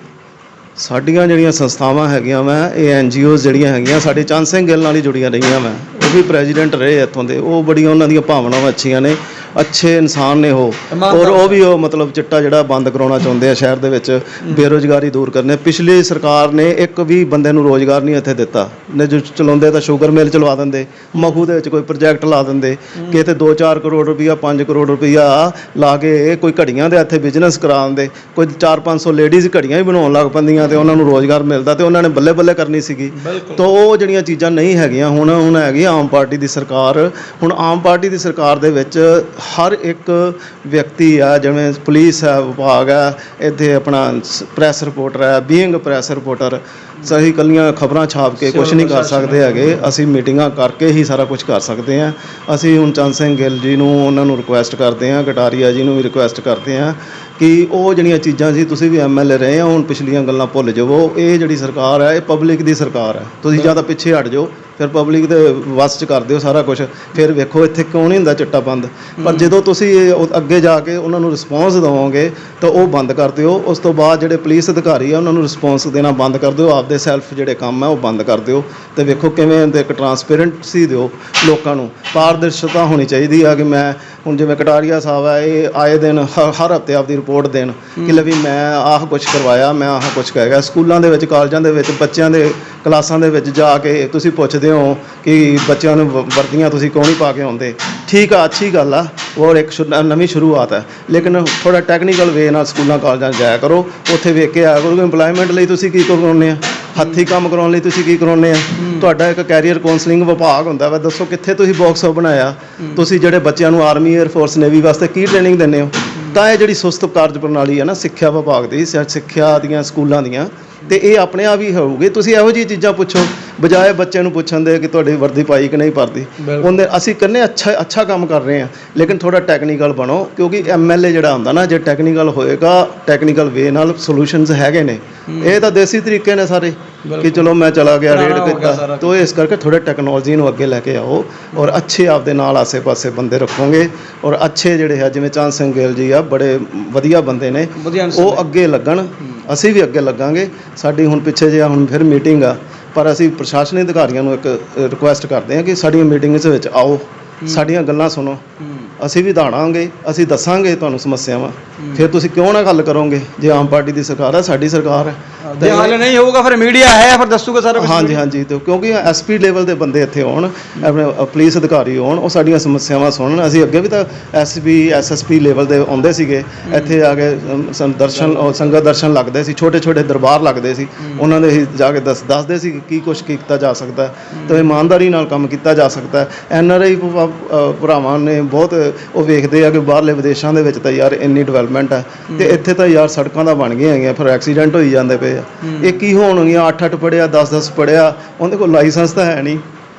ਸਾਡੀਆਂ ਜਿਹੜੀਆਂ ਸੰਸਥਾਵਾਂ ਹੈਗੀਆਂ ਵਾ, ਇਹ NGOs ਜਿਹੜੀਆਂ ਹੈਗੀਆਂ ਸਾਡੇ ਚੰਦ ਸਿੰਘ ਗਿੱਲ ਨਾਲ ਹੀ ਜੁੜੀਆਂ ਰਹੀਆਂ ਵਾ। ਉਹ ਵੀ ਪ੍ਰੈਜ਼ੀਡੈਂਟ ਰਹੇ ਇੱਥੋਂ ਦੇ, ਉਹ ਬੜੀਆਂ ਉਹਨਾਂ ਦੀਆਂ ਭਾਵਨਾਵਾਂ ਅੱਛੀਆਂ ਨੇ, ਅੱਛੇ ਇਨਸਾਨ ਨੇ ਉਹ। ਔਰ ਉਹ ਵੀ ਉਹ ਮਤਲਬ ਚਿੱਟਾ ਜਿਹੜਾ ਬੰਦ ਕਰਾਉਣਾ ਚਾਹੁੰਦੇ ਆ ਸ਼ਹਿਰ ਦੇ ਵਿੱਚ, ਬੇਰੁਜ਼ਗਾਰੀ ਦੂਰ ਕਰਨੇ। ਪਿਛਲੀ ਸਰਕਾਰ ਨੇ ਇੱਕ ਵੀ ਬੰਦੇ ਨੂੰ ਰੋਜ਼ਗਾਰ ਨਹੀਂ ਇੱਥੇ ਦਿੱਤਾ। ਨੇ ਜੋ ਚਲਾਉਂਦੇ ਤਾਂ ਸ਼ੂਗਰ ਮਿਲ ਚਲਵਾ ਦਿੰਦੇ, ਮਖੂ ਦੇ ਵਿੱਚ ਕੋਈ ਪ੍ਰੋਜੈਕਟ ਲਾ ਦਿੰਦੇ ਕਿ ਇੱਥੇ 2-4 ਕਰੋੜ ਰੁਪਈਆ 5 ਕਰੋੜ ਰੁਪਈਆ ਲਾ ਕੇ ਕੋਈ ਘੜੀਆਂ ਦੇ ਇੱਥੇ ਬਿਜ਼ਨਸ ਕਰਾ ਦਿੰਦੇ। ਕੋਈ 400-500 ਲੇਡੀਜ਼ ਘੜੀਆਂ ਹੀ ਬਣਾਉਣ ਲੱਗ ਪੈਂਦੀਆਂ ਤੇ ਉਹਨਾਂ ਨੂੰ ਰੋਜ਼ਗਾਰ ਮਿਲਦਾ ਤੇ ਉਹਨਾਂ ਨੇ ਬੱਲੇ ਬੱਲੇ ਕਰਨੀ ਸੀਗੀ। ਤਾਂ ਉਹ ਜਿਹੜੀਆਂ ਚੀਜ਼ਾਂ ਨਹੀਂ ਹੈਗੀਆਂ ਹੁਣ ਹੈਗੀ ਆਮ ਪਾਰਟੀ ਦੀ ਸਰਕਾਰ। ਹੁਣ ਆਮ ਪਾਰਟੀ ਦੀ ਸਰਕਾਰ ਦੇ ਵਿੱਚ ਹਰ ਇੱਕ ਵਿਅਕਤੀ ਆ, ਜਿਵੇਂ ਪੁਲਿਸ ਹੈ, ਵਿਭਾਗ ਹੈ, ਇੱਥੇ ਆਪਣਾ ਪ੍ਰੈਸ ਰਿਪੋਰਟਰ ਹੈ, ਬੀਇੰਗ ਪ੍ਰੈਸ ਰਿਪੋਰਟਰ, ਸਹੀ ਕੱਲੀਆਂ ਖਬਰਾਂ ਛਾਪ ਕੇ ਕੁਝ ਨਹੀਂ ਕਰ ਸਕਦੇ ਹੈਗੇ। ਅਸੀਂ ਮੀਟਿੰਗਾਂ ਕਰਕੇ ਹੀ ਸਾਰਾ ਕੁਝ ਕਰ ਸਕਦੇ ਹਾਂ। ਅਸੀਂ ਹੁਣ ਚੰਦ ਸਿੰਘ ਗਿੱਲ ਜੀ ਨੂੰ ਉਹਨਾਂ ਨੂੰ ਰਿਕੁਐਸਟ ਕਰਦੇ ਹਾਂ, ਕਟਾਰੀਆ ਜੀ ਨੂੰ ਵੀ ਰਿਕੁਐਸਟ ਕਰਦੇ ਹਾਂ ਕਿ ਉਹ ਜਿਹੜੀਆਂ ਚੀਜ਼ਾਂ ਸੀ, ਤੁਸੀਂ ਵੀ MLA ਰਹੇ ਆ, ਹੁਣ ਪਿਛਲੀਆਂ ਗੱਲਾਂ ਭੁੱਲ ਜਾਵੋ। ਇਹ ਜਿਹੜੀ ਸਰਕਾਰ ਹੈ ਇਹ ਪਬਲਿਕ ਦੀ ਸਰਕਾਰ ਹੈ। ਤੁਸੀਂ ਜਾਂ ਤਾਂ ਪਿੱਛੇ ਹਟ ਜਾਓ, ਫਿਰ ਪਬਲਿਕ ਦੇ ਵੱਸ 'ਚ ਕਰ ਦਿਓ ਸਾਰਾ ਕੁਝ, ਫਿਰ ਵੇਖੋ ਇੱਥੇ ਕਿਉਂ ਨਹੀਂ ਹੁੰਦਾ ਚਿੱਟਾ ਬੰਦ। ਪਰ ਜਦੋਂ ਤੁਸੀਂ ਅੱਗੇ ਜਾ ਕੇ ਉਹਨਾਂ ਨੂੰ ਰਿਸਪੌਂਸ ਦੇਵੋਗੇ ਤਾਂ ਉਹ ਬੰਦ ਕਰ ਦਿਓ। ਉਸ ਤੋਂ ਬਾਅਦ ਜਿਹੜੇ ਪੁਲਿਸ ਅਧਿਕਾਰੀ ਆ ਉਹਨਾਂ ਨੂੰ ਰਿਸਪੌਂਸ ਦੇਣਾ ਬੰਦ ਕਰ ਦਿਓ, ਆਪਦੇ ਸੈਲਫ ਜਿਹੜੇ ਕੰਮ ਹੈ ਉਹ ਬੰਦ ਕਰ ਦਿਓ ਤੇ ਵੇਖੋ ਕਿਵੇਂ ਇੱਕ ਟਰਾਂਸਪੇਰੈਂਸੀ ਦਿਓ ਲੋਕਾਂ ਨੂੰ। ਪਾਰਦਰਸ਼ਤਾ ਹੋਣੀ ਚਾਹੀਦੀ ਆ ਕਿ ਮੈਂ ਹੁਣ ਜਿਵੇਂ ਕਟਾਰੀਆ ਸਾਹਿਬ ਹੈ, ਇਹ ਆਏ ਦਿਨ ਹਰ ਹਫ਼ਤੇ ਆਪਦੀ ਰਿਪੋਰਟ ਦੇਣ ਕਿ ਲੈ ਵੀ ਮੈਂ ਆਹ ਕੁਝ ਕਰਵਾਇਆ, ਮੈਂ ਆਹ ਕੁਝ ਕਹੇਗਾ। ਸਕੂਲਾਂ ਦੇ ਵਿੱਚ, ਕਾਲਜਾਂ ਦੇ ਵਿੱਚ, ਬੱਚਿਆਂ ਦੇ ਕਲਾਸਾਂ ਦੇ ਵਿੱਚ ਜਾ ਕੇ ਤੁਸੀਂ ਪੁੱਛਦੇ ਹੋ ਕਿ ਬੱਚਿਆਂ ਨੂੰ ਵਰਦੀਆਂ ਤੁਸੀਂ ਕਿਉਂ ਨਹੀਂ ਪਾ ਕੇ ਆਉਂਦੇ। ਠੀਕ ਆ, ਅੱਛੀ ਗੱਲ ਆ, ਔਰ ਇੱਕ ਨਵੀਂ ਸ਼ੁਰੂਆਤ ਹੈ, ਲੇਕਿਨ ਥੋੜ੍ਹਾ ਟੈਕਨੀਕਲ ਵੇ ਨਾਲ ਸਕੂਲਾਂ ਕਾਲਜਾਂ 'ਚ ਜਾਇਆ ਕਰੋ, ਉੱਥੇ ਵੇਖ ਕੇ ਆਇਆ ਕਰੋ ਕਿ ਇੰਪਲਾਇਮੈਂਟ ਲਈ ਤੁਸੀਂ ਕੀ ਕਰਵਾਉਂਦੇ ਆ, ਹੱਥੀਂ ਕੰਮ ਕਰਾਉਣ ਲਈ ਤੁਸੀਂ ਕੀ ਕਰਾਉਂਦੇ ਆ। ਤੁਹਾਡਾ ਇੱਕ ਕੈਰੀਅਰ ਕਾਉਂਸਲਿੰਗ ਵਿਭਾਗ ਹੁੰਦਾ ਵਾ, ਦੱਸੋ ਕਿੱਥੇ ਤੁਸੀਂ ਬਾਕਸ ਬਣਾਇਆ? ਤੁਸੀਂ ਜਿਹੜੇ ਬੱਚਿਆਂ ਨੂੰ ਆਰਮੀ, ਏਅਰ ਫੋਰਸ, ਨੇਵੀ ਵਾਸਤੇ ਕੀ ਟ੍ਰੇਨਿੰਗ ਦਿੰਦੇ ਹੋ? ਤਾਂ ਇਹ ਜਿਹੜੀ ਸੁਸਤ ਕਾਰਜ ਪ੍ਰਣਾਲੀ ਹੈ ਨਾ ਸਿੱਖਿਆ ਵਿਭਾਗ ਦੀ, ਸਿੱਖਿਆ ਦੀਆਂ ਸਕੂਲਾਂ ਦੀਆਂ, ਤੇ ਇਹ ਆਪਣੇ ਆਪ ਹੀ ਹੋਊਗੇ। ਤੁਸੀਂ ਇਹੋ ਜਿਹੀ ਚੀਜ਼ਾਂ ਪੁੱਛੋ ਬਜਾਏ ਬੱਚਿਆਂ ਨੂੰ ਪੁੱਛਣ ਦੇ ਕਿ ਤੁਹਾਡੀ ਵਰਦੀ ਪਾਈ ਕਿ ਨਹੀਂ ਪਾਈ। ਉਹਦੇ ਅਸੀਂ ਕਹਿੰਦੇ ਅੱਛਾ ਕੰਮ ਕਰ ਰਹੇ ਹਾਂ, ਲੇਕਿਨ ਥੋੜਾ ਟੈਕਨੀਕਲ ਬਣੋ, ਕਿਉਂਕਿ MLA ਜਿਹੜਾ ਹੁੰਦਾ ਨਾ, ਜੇ ਟੈਕਨੀਕਲ ਹੋਏਗਾ, ਟੈਕਨੀਕਲ ਵੇ ਨਾਲ ਸੋਲੂਸ਼ਨਸ ਹੈਗੇ ਨੇ। ਇਹ ਤਾਂ ਦੇਸੀ ਤਰੀਕੇ ਨੇ ਸਾਰੇ ਕਿ ਚਲੋ ਮੈਂ ਚਲਾ ਗਿਆ ਰੇਡ ਕੀਤਾ। ਤਾਂ ਇਸ ਕਰਕੇ ਥੋੜੇ ਟੈਕਨੋਲੋਜੀ ਨੂੰ ਅੱਗੇ ਲੈ ਕੇ ਆਓ ਔਰ ਅੱਛੇ ਆਪਦੇ ਨਾਲ ਆਸੇ-ਪਾਸੇ ਬੰਦੇ ਰੱਖੋਗੇ ਔਰ ਅੱਛੇ ਜਿਹੜੇ ਹੈ ਜਿਵੇਂ ਚੰਦ ਸਿੰਘ ਗਿੱਲ ਜੀ ਆ, ਬੜੇ ਵਧੀਆ ਬੰਦੇ ਨੇ, ਉਹ ਅੱਗੇ ਲੱਗਣ, ਅਸੀਂ ਵੀ ਅੱਗੇ ਲੱਗਾਂਗੇ। ਸਾਡੀ ਹੁਣ ਪਿੱਛੇ ਜਿਹਾ ਹੁਣ ਫਿਰ ਮੀਟਿੰਗ ਆ, ਪਰ ਅਸੀਂ ਪ੍ਰਸ਼ਾਸਨਿਕ ਅਧਿਕਾਰੀਆਂ ਨੂੰ ਇੱਕ ਰਿਕੁਐਸਟ ਕਰਦੇ ਹਾਂ ਕਿ ਸਾਡੀਆਂ ਮੀਟਿੰਗਸ ਵਿੱਚ ਆਓ, ਸਾਡੀਆਂ ਗੱਲਾਂ ਸੁਣੋ, ਅਸੀਂ ਵੀ ਦਾੜਾਂਗੇ, ਅਸੀਂ ਦੱਸਾਂਗੇ ਤੁਹਾਨੂੰ ਸਮੱਸਿਆਵਾਂ, ਫਿਰ ਤੁਸੀਂ ਕਿਉਂ ਨਾ ਗੱਲ ਕਰੋਗੇ? ਜੇ ਆਮ ਪਾਰਟੀ ਦੀ ਸਰਕਾਰ ਹੈ, ਸਾਡੀ ਸਰਕਾਰ ਹੈ, ਜੇ ਹੱਲ ਨਹੀਂ ਹੋਊਗਾ ਫਿਰ ਮੀਡੀਆ ਹੈ, ਫਿਰ ਦੱਸੂਗਾ ਸਾਰਾ ਕੁਝ। ਹਾਂਜੀ ਤੇ ਕਿਉਂਕਿ SP ਲੈਵਲ ਦੇ ਬੰਦੇ ਇੱਥੇ ਆਉਣ, ਆਪਣੇ ਪੁਲਿਸ ਅਧਿਕਾਰੀ ਆਉਣ, ਉਹ ਸਾਡੀਆਂ ਸਮੱਸਿਆਵਾਂ ਸੁਣਨ। ਅਸੀਂ ਅੱਗੇ ਵੀ ਤਾਂ SP SSP ਲੈਵਲ ਦੇ ਆਉਂਦੇ ਸੀਗੇ, ਇੱਥੇ ਆ ਕੇ ਸੰਗਤ ਦਰਸ਼ਨ ਲੱਗਦੇ ਸੀ, ਛੋਟੇ ਦਰਬਾਰ ਲੱਗਦੇ ਸੀ, ਉਹਨਾਂ ਦੇ ਹੀ ਜਾ ਕੇ ਦੱਸਦੇ ਸੀ ਕੀ ਕੁਛ ਕੀਤਾ ਜਾ ਸਕਦਾ ਤੇ ਇਮਾਨਦਾਰੀ ਨਾਲ ਕੰਮ ਕੀਤਾ ਜਾ ਸਕਦਾ। NRI ਭਰਾਵਾਂ ਨੇ ਬਹੁਤ ਉਹ ਵੇਖਦੇ ਆ ਕਿ ਬਾਹਰਲੇ ਵਿਦੇਸ਼ਾਂ ਦੇ ਵਿੱਚ ਤਾਂ ਯਾਰ ਇੰਨੀ ਡਿਵੈਲਪਮੈਂਟ ਹੈ ਤੇ ਇੱਥੇ ਤਾਂ ਯਾਰ ਸੜਕਾਂ ਤਾਂ ਬਣ ਗਈਆਂ ਹੈਗੀਆਂ, ਫਿਰ ਐਕਸੀਡੈਂਟ ਹੋਈ ਜਾਂਦੇ ਪਏ ਆ। ਇਹ ਕੀ ਹੋਣਗੀਆਂ? 8-8 ਪੜ੍ਹਿਆ, 10-10 ਪੜ੍ਹਿਆ, ਉਹਦੇ ਕੋਲ ਲਾਇਸੈਂਸ ਤਾਂ ਹੈ ਨਹੀਂ,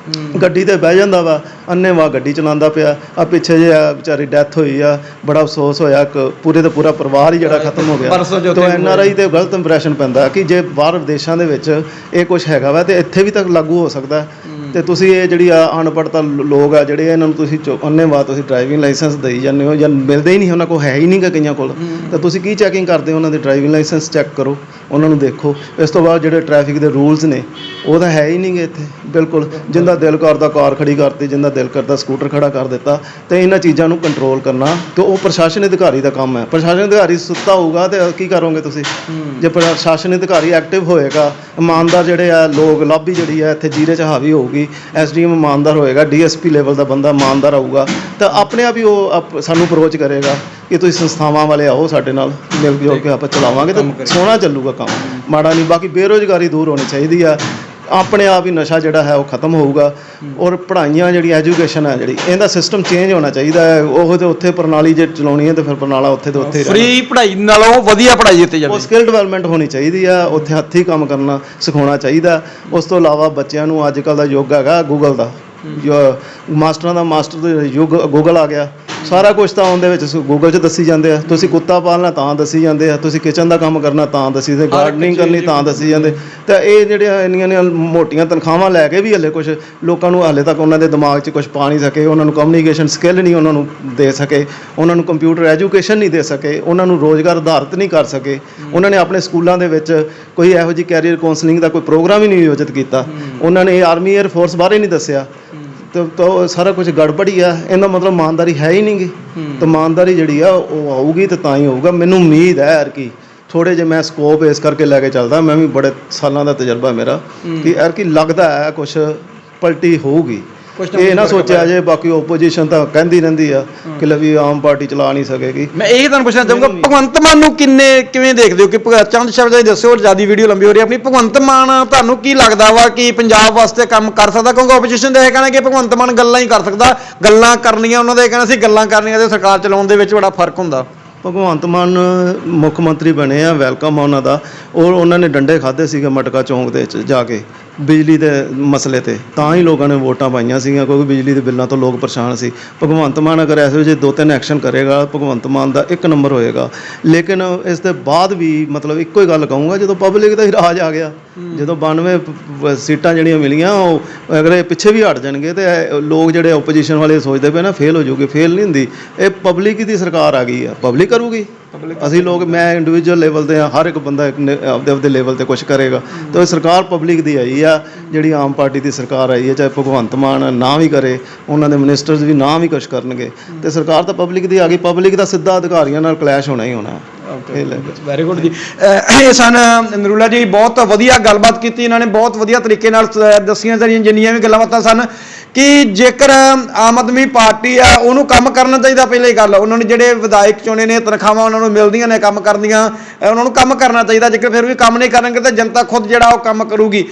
ਗੱਡੀ ਤੇ ਬਹਿ ਜਾਂਦਾ ਵਾ, ਅੰਨ੍ਹੇਵਾਹ ਗੱਡੀ ਚਲਾਉਂਦਾ ਪਿਆ। ਆ ਪਿੱਛੇ ਜੇ ਵਿਚਾਰੀ ਡੈਥ ਹੋਈ ਆ, ਬੜਾ ਅਫਸੋਸ ਹੋਇਆ, ਪੂਰੇ ਦਾ ਪੂਰਾ ਪਰਿਵਾਰ ਹੀ ਜਿਹੜਾ ਖਤਮ ਹੋ ਗਿਆ। ਤਾਂ NRI ਤੇ ਗਲਤ ਇੰਪ੍ਰੈਸ਼ਨ ਪੈਂਦਾ ਕਿ ਜੇ ਬਾਹਰ ਵਿਦੇਸ਼ਾਂ ਦੇ ਵਿੱਚ ਇਹ ਕੁਝ ਹੈਗਾ ਵਾ ਤੇ ਇੱਥੇ ਵੀ ਤਾਂ ਲਾਗੂ ਹੋ ਸਕਦਾ। ਤੇ ਤੁਸੀਂ ਇਹ ਜਿਹੜੀ ਅਨਪੜ੍ਹਤਾ ਲੋਕ ਆ ਜਿਹੜੇ, ਇਹਨਾਂ ਨੂੰ ਤੁਸੀਂ ਅੰਨ੍ਹੇਵਾਹ ਤੁਸੀਂ ਡਰਾਈਵਿੰਗ ਲਾਇਸੈਂਸ ਦੇਈ ਜਾਂਦੇ ਹੋ ਜਾਂ ਮਿਲਦੇ ਹੀ ਨਹੀਂ, ਉਹਨਾਂ ਕੋਲ ਹੈ ਹੀ ਨਹੀਂ ਗਾ ਕਈਆਂ ਕੋਲ। ਤਾਂ ਤੁਸੀਂ ਕੀ ਚੈਕਿੰਗ ਕਰਦੇ ਹੋ? ਉਹਨਾਂ ਦੇ ਡਰਾਈਵਿੰਗ ਲਾਇਸੈਂਸ ਚੈੱਕ ਕਰੋ, ਉਹਨਾਂ ਨੂੰ ਦੇਖੋ। ਇਸ ਤੋਂ ਬਾਅਦ ਜਿਹੜੇ ਟ੍ਰੈਫਿਕ ਦੇ ਰੂਲਸ ਨੇ ਉਹ ਤਾਂ ਹੈ ਹੀ ਨਹੀਂ ਗੇ ਇੱਥੇ ਬਿਲਕੁਲ। ਜਿੰਦਾ ਦਿਲ ਕਰਦਾ ਕਾਰ ਖੜੀ ਕਰਤੀ, ਜਿੰਦਾ ਦਿਲ ਕਰਦਾ ਸਕੂਟਰ ਖੜਾ ਕਰ ਦਿੱਤਾ। ਤੇ ਇਹਨਾਂ ਚੀਜ਼ਾਂ ਨੂੰ ਕੰਟਰੋਲ ਕਰਨਾ ਤੇ ਉਹ ਪ੍ਰਸ਼ਾਸਨ ਅਧਿਕਾਰੀ ਦਾ ਕੰਮ ਹੈ। ਪ੍ਰਸ਼ਾਸਨ ਅਧਿਕਾਰੀ ਸੁੱਤਾ ਹੋਊਗਾ ਤੇ ਕੀ ਕਰੋਗੇ ਤੁਸੀਂ? ਜੇ ਪ੍ਰਸ਼ਾਸਨ ਅਧਿਕਾਰੀ ਐਕਟਿਵ ਹੋਏਗਾ, ਇਮਾਨਦਾਰ ਜਿਹੜੇ ਆ ਲੋਕ, ਲਾਬੀ ਜਿਹੜੀ ਹੈ ਇੱਥੇ ਜੀਰੇ 'ਚ ਹਾਵੀ ਹੋਊਗੀ, SDM ਇਮਾਨਦਾਰ ਹੋਏਗਾ, DSP ਲੈਵਲ ਦਾ ਬੰਦਾ ਇਮਾਨਦਾਰ ਆਊਗਾ, ਤਾਂ ਆਪਣੇ ਆਪ ਹੀ ਉਹ ਸਾਨੂੰ ਅਪਰੋਚ ਕਰੇਗਾ ਕਿ ਤੁਸੀਂ ਸੰਸਥਾਵਾਂ ਵਾਲੇ ਆਓ, ਸਾਡੇ ਨਾਲ ਮਿਲ ਜੁਲ ਕੇ ਆਪਾਂ ਚਲਾਵਾਂਗੇ ਤਾਂ ਸੋਹਣਾ ਚੱਲੂਗਾ ਕੰਮ, ਮਾੜਾ ਨਹੀਂ। ਬਾਕੀ ਬੇਰੁਜ਼ਗਾਰੀ ਦੂਰ ਹੋਣੀ ਚਾਹੀਦੀ ਆ। ਆਪਣੇ ਆਪ ਹੀ ਨਸ਼ਾ ਜਿਹੜਾ ਹੈ ਉਹ ਖਤਮ ਹੋਊਗਾ। ਔਰ ਪੜ੍ਹਾਈਆਂ ਜਿਹੜੀ ਐਜੂਕੇਸ਼ਨ ਹੈ ਜਿਹੜੀ ਇਹਦਾ ਸਿਸਟਮ ਚੇਂਜ ਹੋਣਾ ਚਾਹੀਦਾ ਹੈ। ਉਹ ਤੇ ਉੱਥੇ ਪ੍ਰਣਾਲੀ ਜੇ ਚਲਾਉਣੀ ਹੈ ਤੇ ਫਿਰ ਪ੍ਰਣਾਲਾ ਉੱਥੇ ਤੇ ਉੱਥੇ ਹੀ ਰਹਿਣਾ। ਫ੍ਰੀ ਪੜ੍ਹਾਈ ਨਾਲੋਂ ਵਧੀਆ ਪੜ੍ਹਾਈ ਦਿੱਤੀ ਉਹ ਜਾਵੇ। ਸਕਿੱਲ ਡਿਵੈਲਪਮੈਂਟ ਹੋਣੀ ਚਾਹੀਦੀ ਆ, ਉੱਥੇ ਹੱਥੀਂ ਕੰਮ ਕਰਨਾ ਸਿਖਾਉਣਾ ਚਾਹੀਦਾ। ਉਸ ਤੋਂ ਇਲਾਵਾ ਬੱਚਿਆਂ ਨੂੰ ਅੱਜ ਕੱਲ੍ਹ ਦਾ ਯੁੱਗ ਹੈਗਾ ਗੂਗਲ ਦਾ, ਮਾਸਟਰਾਂ ਦਾ ਮਾਸਟਰ ਯੁੱਗ ਗੂਗਲ ਆ ਗਿਆ। ਸਾਰਾ ਕੁਝ ਤਾਂ ਉਹਦੇ ਵਿੱਚ ਗੂਗਲ 'ਚ ਦੱਸੀ ਜਾਂਦੇ ਆ। ਤੁਸੀਂ ਕੁੱਤਾ ਪਾਲਣਾ ਤਾਂ ਦੱਸੀ ਜਾਂਦੇ ਆ, ਤੁਸੀਂ ਕਿਚਨ ਦਾ ਕੰਮ ਕਰਨਾ ਤਾਂ ਦੱਸੀ ਜਾਂਦੇ, ਗਾਰਡਨਿੰਗ ਕਰਨੀ ਤਾਂ ਦੱਸੀ ਜਾਂਦੇ। ਤਾਂ ਇਹ ਜਿਹੜੀਆਂ ਇੰਨੀਆਂ ਮੋਟੀਆਂ ਤਨਖਾਹਾਂ ਲੈ ਕੇ ਵੀ ਹਲੇ ਕੁਝ ਲੋਕਾਂ ਨੂੰ ਹਾਲੇ ਤੱਕ ਉਹਨਾਂ ਦੇ ਦਿਮਾਗ 'ਚ ਕੁਝ ਪਾ ਨਹੀਂ ਸਕੇ, ਉਹਨਾਂ ਨੂੰ ਕਮਿਊਨੀਕੇਸ਼ਨ ਸਕਿੱਲ ਨਹੀਂ ਉਹਨਾਂ ਨੂੰ ਦੇ ਸਕੇ, ਉਹਨਾਂ ਨੂੰ ਕੰਪਿਊਟਰ ਐਜੂਕੇਸ਼ਨ ਨਹੀਂ ਦੇ ਸਕੇ, ਉਹਨਾਂ ਨੂੰ ਰੋਜ਼ਗਾਰ ਆਧਾਰਿਤ ਨਹੀਂ ਕਰ ਸਕੇ। ਉਹਨਾਂ ਨੇ ਆਪਣੇ ਸਕੂਲਾਂ ਦੇ ਵਿੱਚ ਕੋਈ ਇਹੋ ਜਿਹੀ ਕੈਰੀਅਰ ਕਾਉਂਸਲਿੰਗ ਦਾ ਕੋਈ ਪ੍ਰੋਗਰਾਮ ਹੀ ਨਹੀਂ ਆਯੋਜਿਤ ਕੀਤਾ। ਉਹਨਾਂ ਨੇ ਆਰਮੀ ਏਅਰ ਫੋਰਸ ਬਾਰੇ ਨਹੀਂ ਦੱਸਿਆ। ਤਾਂ ਸਾਰਾ ਕੁਝ ਗੜਬੜੀ ਆ। ਇਹਦਾ ਮਤਲਬ ਇਮਾਨਦਾਰੀ ਹੈ ਹੀ ਨਹੀਂ ਗੀ। ਤਾਂ ਇਮਾਨਦਾਰੀ ਜਿਹੜੀ ਆ ਉਹ ਆਊਗੀ ਤਾਂ ਤਾਂ ਹੀ ਹੋਊਗਾ। ਮੈਨੂੰ ਉਮੀਦ ਹੈ ਯਾਰ ਕਿ ਥੋੜ੍ਹੇ ਜਿਹੇ ਮੈਂ ਸਕੋਪ ਇਸ ਕਰਕੇ ਲੈ ਕੇ ਚੱਲਦਾ, ਮੈਂ ਵੀ ਬੜੇ ਸਾਲਾਂ ਦਾ ਤਜਰਬਾ ਮੇਰਾ, ਕਿ ਯਾਰ ਕਿ ਲੱਗਦਾ ਹੈ ਕੁਛ ਪਲਟੀ ਹੋਊਗੀ। ਇਹ ਨਾ ਸੋਚਿਆ ਜੇ ਬਾਕੀ ਓਪੋਜੀਸ਼ਨ ਤਾਂ ਕਹਿੰਦੀ ਰਹਿੰਦੀ ਆ ਕਿ ਲਵੀ ਆਮ ਪਾਰਟੀ ਚਲਾ ਨਹੀਂ ਸਕੇਗੀ। ਮੈਂ ਇਹ ਤੁਹਾਨੂੰ ਪੁੱਛਣਾ ਚਾਹੂੰਗਾ, ਭਗਵੰਤ ਮਾਨ ਨੂੰ ਕਿਵੇਂ ਦੇਖਦੇ ਹੋ? ਕਿ ਚੰਦ ਸ਼ਬਦਾਂ 'ਚ ਦੱਸਿਓ, ਜਿਆਦਾ ਵੀਡੀਓ ਲੰਬੀ ਹੋ ਰਹੀ ਆਪਣੀ। ਭਗਵੰਤ ਮਾਨ ਤੁਹਾਨੂੰ ਕੀ ਲੱਗਦਾ ਵਾ ਕਿ ਪੰਜਾਬ ਵਾਸਤੇ ਕੰਮ ਕਰ ਸਕਦਾ? ਕਿਉਂਕਿ ਓਪੋਜੀਸ਼ਨ ਦਾ ਇਹ ਕਹਿਣਾ ਕਿ ਭਗਵੰਤ ਮਾਨ ਗੱਲਾਂ ਹੀ ਕਰ ਸਕਦਾ, ਗੱਲਾਂ ਕਰਨੀਆਂ ਉਹਨਾਂ ਦਾ ਇਹ ਕਹਿਣਾ ਸੀ, ਗੱਲਾਂ ਕਰਨੀਆਂ ਤੇ ਸਰਕਾਰ ਚਲਾਉਣ ਦੇ ਵਿੱਚ ਬੜਾ ਫਰਕ ਹੁੰਦਾ। ਭਗਵੰਤ ਮਾਨ ਮੁੱਖ ਮੰਤਰੀ ਬਣੇ ਆ, ਵੈਲਕਮ ਆ ਉਹਨਾਂ ਦਾ। ਔਰ ਉਹਨਾਂ ਨੇ ਡੰਡੇ ਖਾਧੇ ਸੀਗੇ ਮਟਕਾ ਚੌਂਕ ਦੇ ਵਿੱਚ ਜਾ ਕੇ ਬਿਜਲੀ ਦੇ ਮਸਲੇ ਤੇ, ਤਾਂ ਹੀ ਲੋਕਾਂ ਨੇ ਵੋਟਾਂ ਪਾਈਆਂ ਸੀਗੀਆਂ, ਕਿਉਂਕਿ ਬਿਜਲੀ ਦੇ ਬਿੱਲਾਂ ਤੋਂ ਲੋਕ ਪਰੇਸ਼ਾਨ ਸੀ। ਭਗਵੰਤ ਮਾਨ ਅਗਰ ਐਸੇ ਜੇ 2-3 ਐਕਸ਼ਨ ਕਰੇਗਾ, ਭਗਵੰਤ ਮਾਨ ਦਾ 1 ਨੰਬਰ ਹੋਏਗਾ। ਲੇਕਿਨ ਇਸ ਦੇ ਬਾਅਦ ਵੀ ਮਤਲਬ ਇੱਕੋ ਹੀ ਗੱਲ ਕਹੂੰਗਾ, ਜਦੋਂ ਪਬਲਿਕ ਦਾ ਹੀ ਰਾਜ ਆ ਗਿਆ, ਜਦੋਂ 92 ਸੀਟਾਂ ਜਿਹੜੀਆਂ ਮਿਲੀਆਂ, ਉਹ ਅਗਰ ਇਹ ਪਿੱਛੇ ਵੀ ਹਟ ਜਾਣਗੇ ਤੇ ਲੋਕ ਜਿਹੜੇ ਓਪੋਜੀਸ਼ਨ ਵਾਲੇ ਸੋਚਦੇ ਪਏ ਨਾ ਫੇਲ ਹੋ ਜਾਊਗੇ, ਫੇਲ ਨਹੀਂ ਹੁੰਦੀ। ਇਹ ਪਬਲਿਕ ਦੀ ਸਰਕਾਰ ਆ ਗਈ ਆ, ਪਬਲਿਕ ਕਰੂਗੀ। ਅਸੀਂ ਲੋਕ, ਮੈਂ ਇੰਡੀਵਿਜੂਅਲ ਲੈਵਲ ਤੇ ਹਰ ਇੱਕ ਬੰਦਾ ਆਪਦੇ ਲੈਵਲ ਤੇ ਕੁਝ ਕਰੇਗਾ। ਤੇ ਉਹ ਸਰਕਾਰ ਪਬਲਿਕ ਦੀ ਆਈ ਆ, ਜਿਹੜੀ ਆਮ ਪਾਰਟੀ ਦੀ ਸਰਕਾਰ ਆਈ ਹੈ। ਚਾਹੇ ਭਗਵੰਤ ਮਾਨ ਨਾ ਵੀ ਕਰੇ, ਉਹਨਾਂ ਦੇ ਮਿਨਿਸਟਰਸ ਵੀ ਨਾ ਵੀ ਕੁਝ ਕਰਨਗੇ, ਤੇ ਸਰਕਾਰ ਤਾਂ ਪਬਲਿਕ ਦੀ ਆ ਗਈ। ਪਬਲਿਕ ਦਾ ਸਿੱਧਾ ਅਧਿਕਾਰੀਆਂ ਨਾਲ ਕਲੈਸ਼ ਹੋਣਾ ਹੀ ਹੋਣਾ। ਵੈਰੀ ਗੁੱਡ ਜੀ। ਇਹ ਸਨ ਨਰੂਲਾ ਜੀ, ਬਹੁਤ ਵਧੀਆ ਗੱਲਬਾਤ ਕੀਤੀ ਇਹਨਾਂ ਨੇ, ਬਹੁਤ ਵਧੀਆ ਤਰੀਕੇ ਨਾਲ ਦੱਸੀਆਂ ਜਿੰਨੀਆਂ ਵੀ ਗੱਲਾਂ ਬਾਤਾਂ ਸਨ ਕਿ ਜੇਕਰ ਆਮ ਆਦਮੀ ਪਾਰਟੀ ਆ ਉਹਨੂੰ ਕੰਮ ਕਰਨਾ ਚਾਹੀਦਾ। ਪਹਿਲੇ ਗੱਲ, ਉਹਨਾਂ ਨੂੰ ਜਿਹੜੇ ਵਿਧਾਇਕ ਚੁਣੇ ਨੇ, ਤਨਖਾਹਾਂ ਉਹਨਾਂ ਨੂੰ ਮਿਲਦੀਆਂ ਨੇ ਕੰਮ ਕਰਦੀਆਂ, ਉਹਨਾਂ ਨੂੰ ਕੰਮ ਕਰਨਾ ਚਾਹੀਦਾ। ਜੇਕਰ ਫਿਰ ਵੀ ਕੰਮ ਨਹੀਂ ਕਰਨਗੇ ਤਾਂ ਜਨਤਾ ਖੁਦ ਜਿਹੜਾ ਉਹ ਕੰਮ ਕਰੂਗੀ।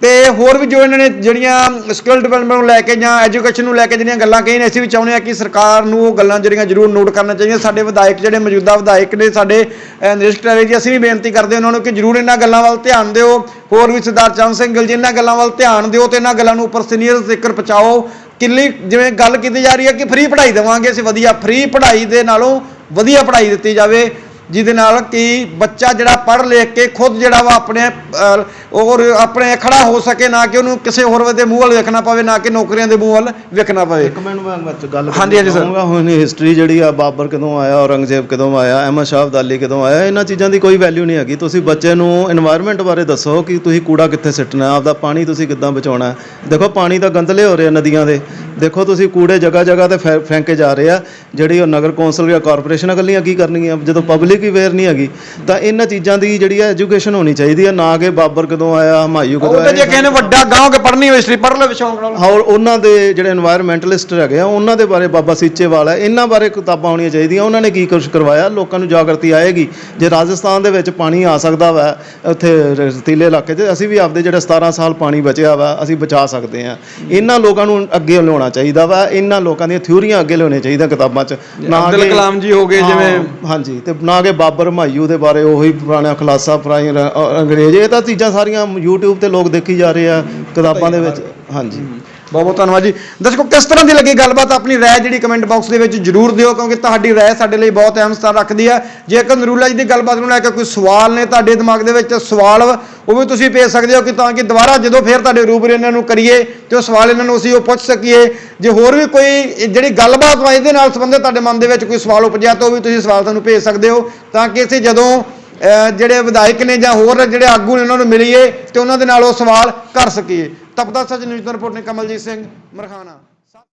ਤੇ ਹੋਰ ਵੀ ਜੋ ਇਹਨਾਂ ਨੇ ਜਿਹੜੀਆਂ ਸਕਿੱਲ ਡਿਵੈਲਪਮੈਂਟ ਨੂੰ ਲੈ ਕੇ ਜਾਂ ਐਜੂਕੇਸ਼ਨ ਨੂੰ ਲੈ ਕੇ ਜਿਹੜੀਆਂ ਗੱਲਾਂ ਕਹੀਆਂ ਨੇ, ਅਸੀਂ ਵੀ ਚਾਹੁੰਦੇ ਹਾਂ ਕਿ ਸਰਕਾਰ ਨੂੰ ਉਹ ਗੱਲਾਂ ਜਿਹੜੀਆਂ ਜ਼ਰੂਰ ਨੋਟ ਕਰਨਾ ਚਾਹੀਦੀਆਂ। ਸਾਡੇ ਵਿਧਾਇਕ ਜਿਹੜੇ ਮੌਜੂਦਾ ਵਿਧਾਇਕ ਨੇ ਸਾਡੇ ਨਰੇਸ਼ ਟਰੈਵਲ ਜੀ, ਅਸੀਂ ਵੀ ਬੇਨਤੀ ਕਰਦੇ ਉਹਨਾਂ ਨੂੰ ਕਿ ਜ਼ਰੂਰ ਇਹਨਾਂ ਗੱਲਾਂ ਵੱਲ ਧਿਆਨ ਦਿਓ। ਹੋਰ ਵੀ ਸਰਦਾਰ ਚੰਦ ਸਿੰਘ ਗਿੱਲ ਜੀ, ਇਹਨਾਂ ਗੱਲਾਂ ਵੱਲ ਧਿਆਨ ਦਿਓ ਤੇ ਇਹਨਾਂ ਗੱਲਾਂ ਨੂੰ ਉੱਪਰ ਸੀਨੀਅਰ ਜ਼ਿਕਰ ਪਹੁੰਚਾਓ। ਕਿੰਨੀ ਜਿਵੇਂ ਗੱਲ ਕੀਤੀ ਜਾ ਰਹੀ ਹੈ ਕਿ ਫ੍ਰੀ ਪੜ੍ਹਾਈ ਦੇਵਾਂਗੇ ਅਸੀਂ, ਵਧੀਆ ਫ੍ਰੀ ਪੜ੍ਹਾਈ ਦੇ ਨਾਲੋਂ ਵਧੀਆ ਪੜ੍ਹਾਈ ਦਿੱਤੀ ਜਾਵੇ, ਜਿਹਦੇ ਨਾਲ ਕਿ ਬੱਚਾ ਜਿਹੜਾ ਪੜ੍ਹ ਲਿਖ ਕੇ ਖੁਦ ਜਿਹੜਾ ਵਾ ਆਪਣੇ ਖੜਾ ਹੋ ਸਕੇ, ਨਾ ਕਿ ਉਹਨੂੰ ਕਿਸੇ ਹੋਰ ਦੇ ਮੂੰਹ ਵੱਲ ਵੇਖਣਾ ਪਵੇ, ਨਾ ਕਿ ਨੌਕਰੀਆਂ ਦੇ ਮੂੰਹ ਵੱਲ ਵੇਖਣਾ ਪਵੇ। ਇੱਕ ਮਿੰਟ ਮੈਂ ਗੱਲ ਹਾਂਜੀ ਸਰ। ਹੁਣ ਹਿਸਟਰੀ ਜਿਹੜੀ ਆ, ਬਾਬਰ ਕਦੋਂ ਆਇਆ, ਔਰੰਗਜ਼ੇਬ ਕਦੋਂ ਆਇਆ, ਅਹਿਮਦ ਸ਼ਾਹ ਅਬਦਾਲੀ ਕਦੋਂ ਆਇਆ, ਇਹਨਾਂ ਚੀਜ਼ਾਂ ਦੀ ਕੋਈ ਵੈਲਿਊ ਨਹੀਂ ਹੈਗੀ। ਤੁਸੀਂ ਬੱਚੇ ਨੂੰ এনवायरमेंट ਬਾਰੇ ਦੱਸੋ ਕਿ ਤੁਸੀਂ ਕੂੜਾ ਕਿੱਥੇ ਸਿੱਟਣਾ, ਆਪਦਾ ਪਾਣੀ ਤੁਸੀਂ ਕਿੱਦਾਂ ਬਚਾਉਣਾ। ਦੇਖੋ ਪਾਣੀ ਤਾਂ ਗੰਦਲੇ ਹੋ ਰਹੇ ਨਦੀਆਂ ਦੇ, ਦੇਖੋ ਤੁਸੀਂ ਕੂੜੇ ਜਗ੍ਹਾ ਜਗ੍ਹਾ ਤੇ ਫੈਂਕੇ ਜਾ ਰਹੇ ਆ। ਜਿਹੜੀ ਉਹ ਨਗਰ ਕੌਂਸਲ ਜਾਂ ਕਾਰਪੋਰੇਸ਼ਨਾਂ ਇਕੱਲੀਆਂ ਕੀ ਕਰਨਗੀਆਂ ਜਦੋਂ ਪਬਲਿਕ ਹੀ ਅਵੇਅਰ ਨਹੀਂ ਹੈਗੀ। ਤਾਂ ਇਹਨਾਂ ਚੀਜ਼ਾਂ ਦੀ ਜਿਹੜੀ ਹੈ ਐਜੂਕੇਸ਼ਨ ਹੋਣੀ ਚਾਹੀਦੀ ਹੈ, ਨਾ ਕਿ ਬਾਬਰ ਕਦੋਂ ਆਇਆ, ਹਮਾਯੂ ਕਦੋਂ ਆਇਆ। ਜੇ ਕਿਸੇ ਨੇ ਵੱਡਾ ਗਾਂਵ ਕੇ ਪੜ੍ਹਨੀ ਹੋਈ ਹਿਸਟਰੀ ਪੜ੍ਹ ਲਵੇ ਸ਼ੌਂਕ ਨਾਲ। ਹੋਰ ਉਹਨਾਂ ਦੇ ਜਿਹੜੇ এনवायरमेंटलिस्ट ਹੈਗੇ ਆ, ਉਹਨਾਂ ਦੇ ਬਾਰੇ, ਬਾਬਾ ਸੀਚੇਵਾਲ ਹੈ, ਇਹਨਾਂ ਬਾਰੇ ਕਿਤਾਬਾਂ ਹੋਣੀਆਂ ਚਾਹੀਦੀਆਂ। ਉਹਨਾਂ ਨੇ ਕੀ ਕੁਛ ਕਰਵਾਇਆ, ਲੋਕਾਂ ਨੂੰ ਜਾਗਰਤੀ ਆਏਗੀ। ਜੇ ਰਾਜਸਥਾਨ ਦੇ ਵਿੱਚ ਪਾਣੀ ਆ ਸਕਦਾ ਵਾ, ਉੱਥੇ ਰਤੀਲੇ ਇਲਾਕੇ 'ਚ, ਅਸੀਂ ਵੀ ਆਪਦੇ ਜਿਹੜੇ 17 ਸਾਲ ਪਾਣੀ ਬਚਿਆ ਵਾ ਅਸੀਂ ਬਚਾ ਸਕਦੇ ਹਾਂ। ਇਹਨਾਂ ਲੋਕਾਂ ਨੂੰ ਅੱਗੇ ਲਿਆਉਣਾ ਚਾਹੀਦਾ ਵਾ, ਇਹਨਾਂ ਲੋਕਾਂ ਦੀਆਂ ਥਿਊਰੀਆਂ ਅੱਗੇ ਲਿਆਉਣੀਆਂ ਚਾਹੀਦੀਆਂ ਕਿਤਾਬਾਂ 'ਚ, ਨਾ ਅਬਦੁਲ ਕਲਾਮ ਜੀ ਹੋ ਗਏ ਜਿਵੇਂ, ਹਾਂਜੀ, ਤੇ ਨਾ ਕਿ ਬਾਬਰ ਹਮਾਯੂ ਦੇ ਬਾਰੇ ਉਹੀ ਪੁਰਾਣਾ ਖੁਲਾਸਾ ਪੁਰਾਣੀ ਅੰਗਰੇਜ਼। ਇਹ ਤਾਂ ਚੀਜ਼ਾਂ ਸਾਰੀਆਂ YouTube ਤੇ ਲੋਕ ਦੇਖੀ ਜਾ ਰਹੇ ਆ ਕਿਤਾਬਾਂ ਦੇ ਵਿੱਚ। ਹਾਂਜੀ, ਬਹੁਤ ਬਹੁਤ ਧੰਨਵਾਦ ਜੀ। ਦਰਸ਼ਕੋ, ਕਿਸ ਤਰ੍ਹਾਂ ਦੀ ਲੱਗੀ ਗੱਲਬਾਤ, ਆਪਣੀ ਰਾਏ ਜਿਹੜੀ ਕਮੈਂਟ ਬਾਕਸ ਦੇ ਵਿੱਚ ਜਰੂਰ ਦਿਓ, ਕਿਉਂਕਿ ਤੁਹਾਡੀ ਰਾਏ ਸਾਡੇ ਲਈ ਬਹੁਤ ਅਹਿਮ ਸਥਾਨ ਰੱਖਦੀ ਹੈ। ਜੇਕਰ ਨਰੂਲਾ ਜੀ ਦੀ ਗੱਲਬਾਤ ਨੂੰ ਲੈ ਕੇ ਕੋਈ ਸਵਾਲ ਨੇ ਤੁਹਾਡੇ ਦਿਮਾਗ ਦੇ ਵਿੱਚ, ਸਵਾਲ ਉਹ ਵੀ ਤੁਸੀਂ ਭੇਜ ਸਕਦੇ ਹੋ, ਕਿ ਤਾਂ ਕਿ ਦੁਬਾਰਾ ਜਦੋਂ ਫਿਰ ਤੁਹਾਡੇ ਰੂਬਰੂ ਇਹਨਾਂ ਨੂੰ ਕਰੀਏ ਤੇ ਉਹ ਸਵਾਲ ਇਹਨਾਂ ਨੂੰ ਅਸੀਂ ਉਹ ਪੁੱਛ ਸਕੀਏ। ਜੇ ਹੋਰ ਵੀ ਕੋਈ ਜਿਹੜੀ ਗੱਲਬਾਤ ਵਾ ਇਹਦੇ ਨਾਲ ਸੰਬੰਧਿਤ ਤੁਹਾਡੇ ਮਨ ਦੇ ਵਿੱਚ ਕੋਈ ਸਵਾਲ ਉਪਜਿਆ ਤਾਂ ਉਹ ਵੀ ਤੁਸੀਂ ਸਵਾਲ ਸਾਨੂੰ ਭੇਜ ਸਕਦੇ ਹੋ, ਤਾਂ ਕਿ ਅਸੀਂ ਜਦੋਂ ਜਿਹੜੇ ਵਿਧਾਇਕ ਨੇ ਜਾਂ ਹੋਰ ਜਿਹੜੇ ਆਗੂ ਨੇ ਉਹਨਾਂ ਨੂੰ ਮਿਲੀਏ ਤੇ ਉਹਨਾਂ ਦੇ ਨਾਲ ਉਹ ਸਵਾਲ ਕਰ ਸਕੀਏ। ਤਪਦਾ ਸੱਚ ਨਿਊਜ਼ ਰਿਪੋਰਟ ਨੇ ਕਮਲਜੀਤ ਸਿੰਘ ਮਰਖਾਨਾ।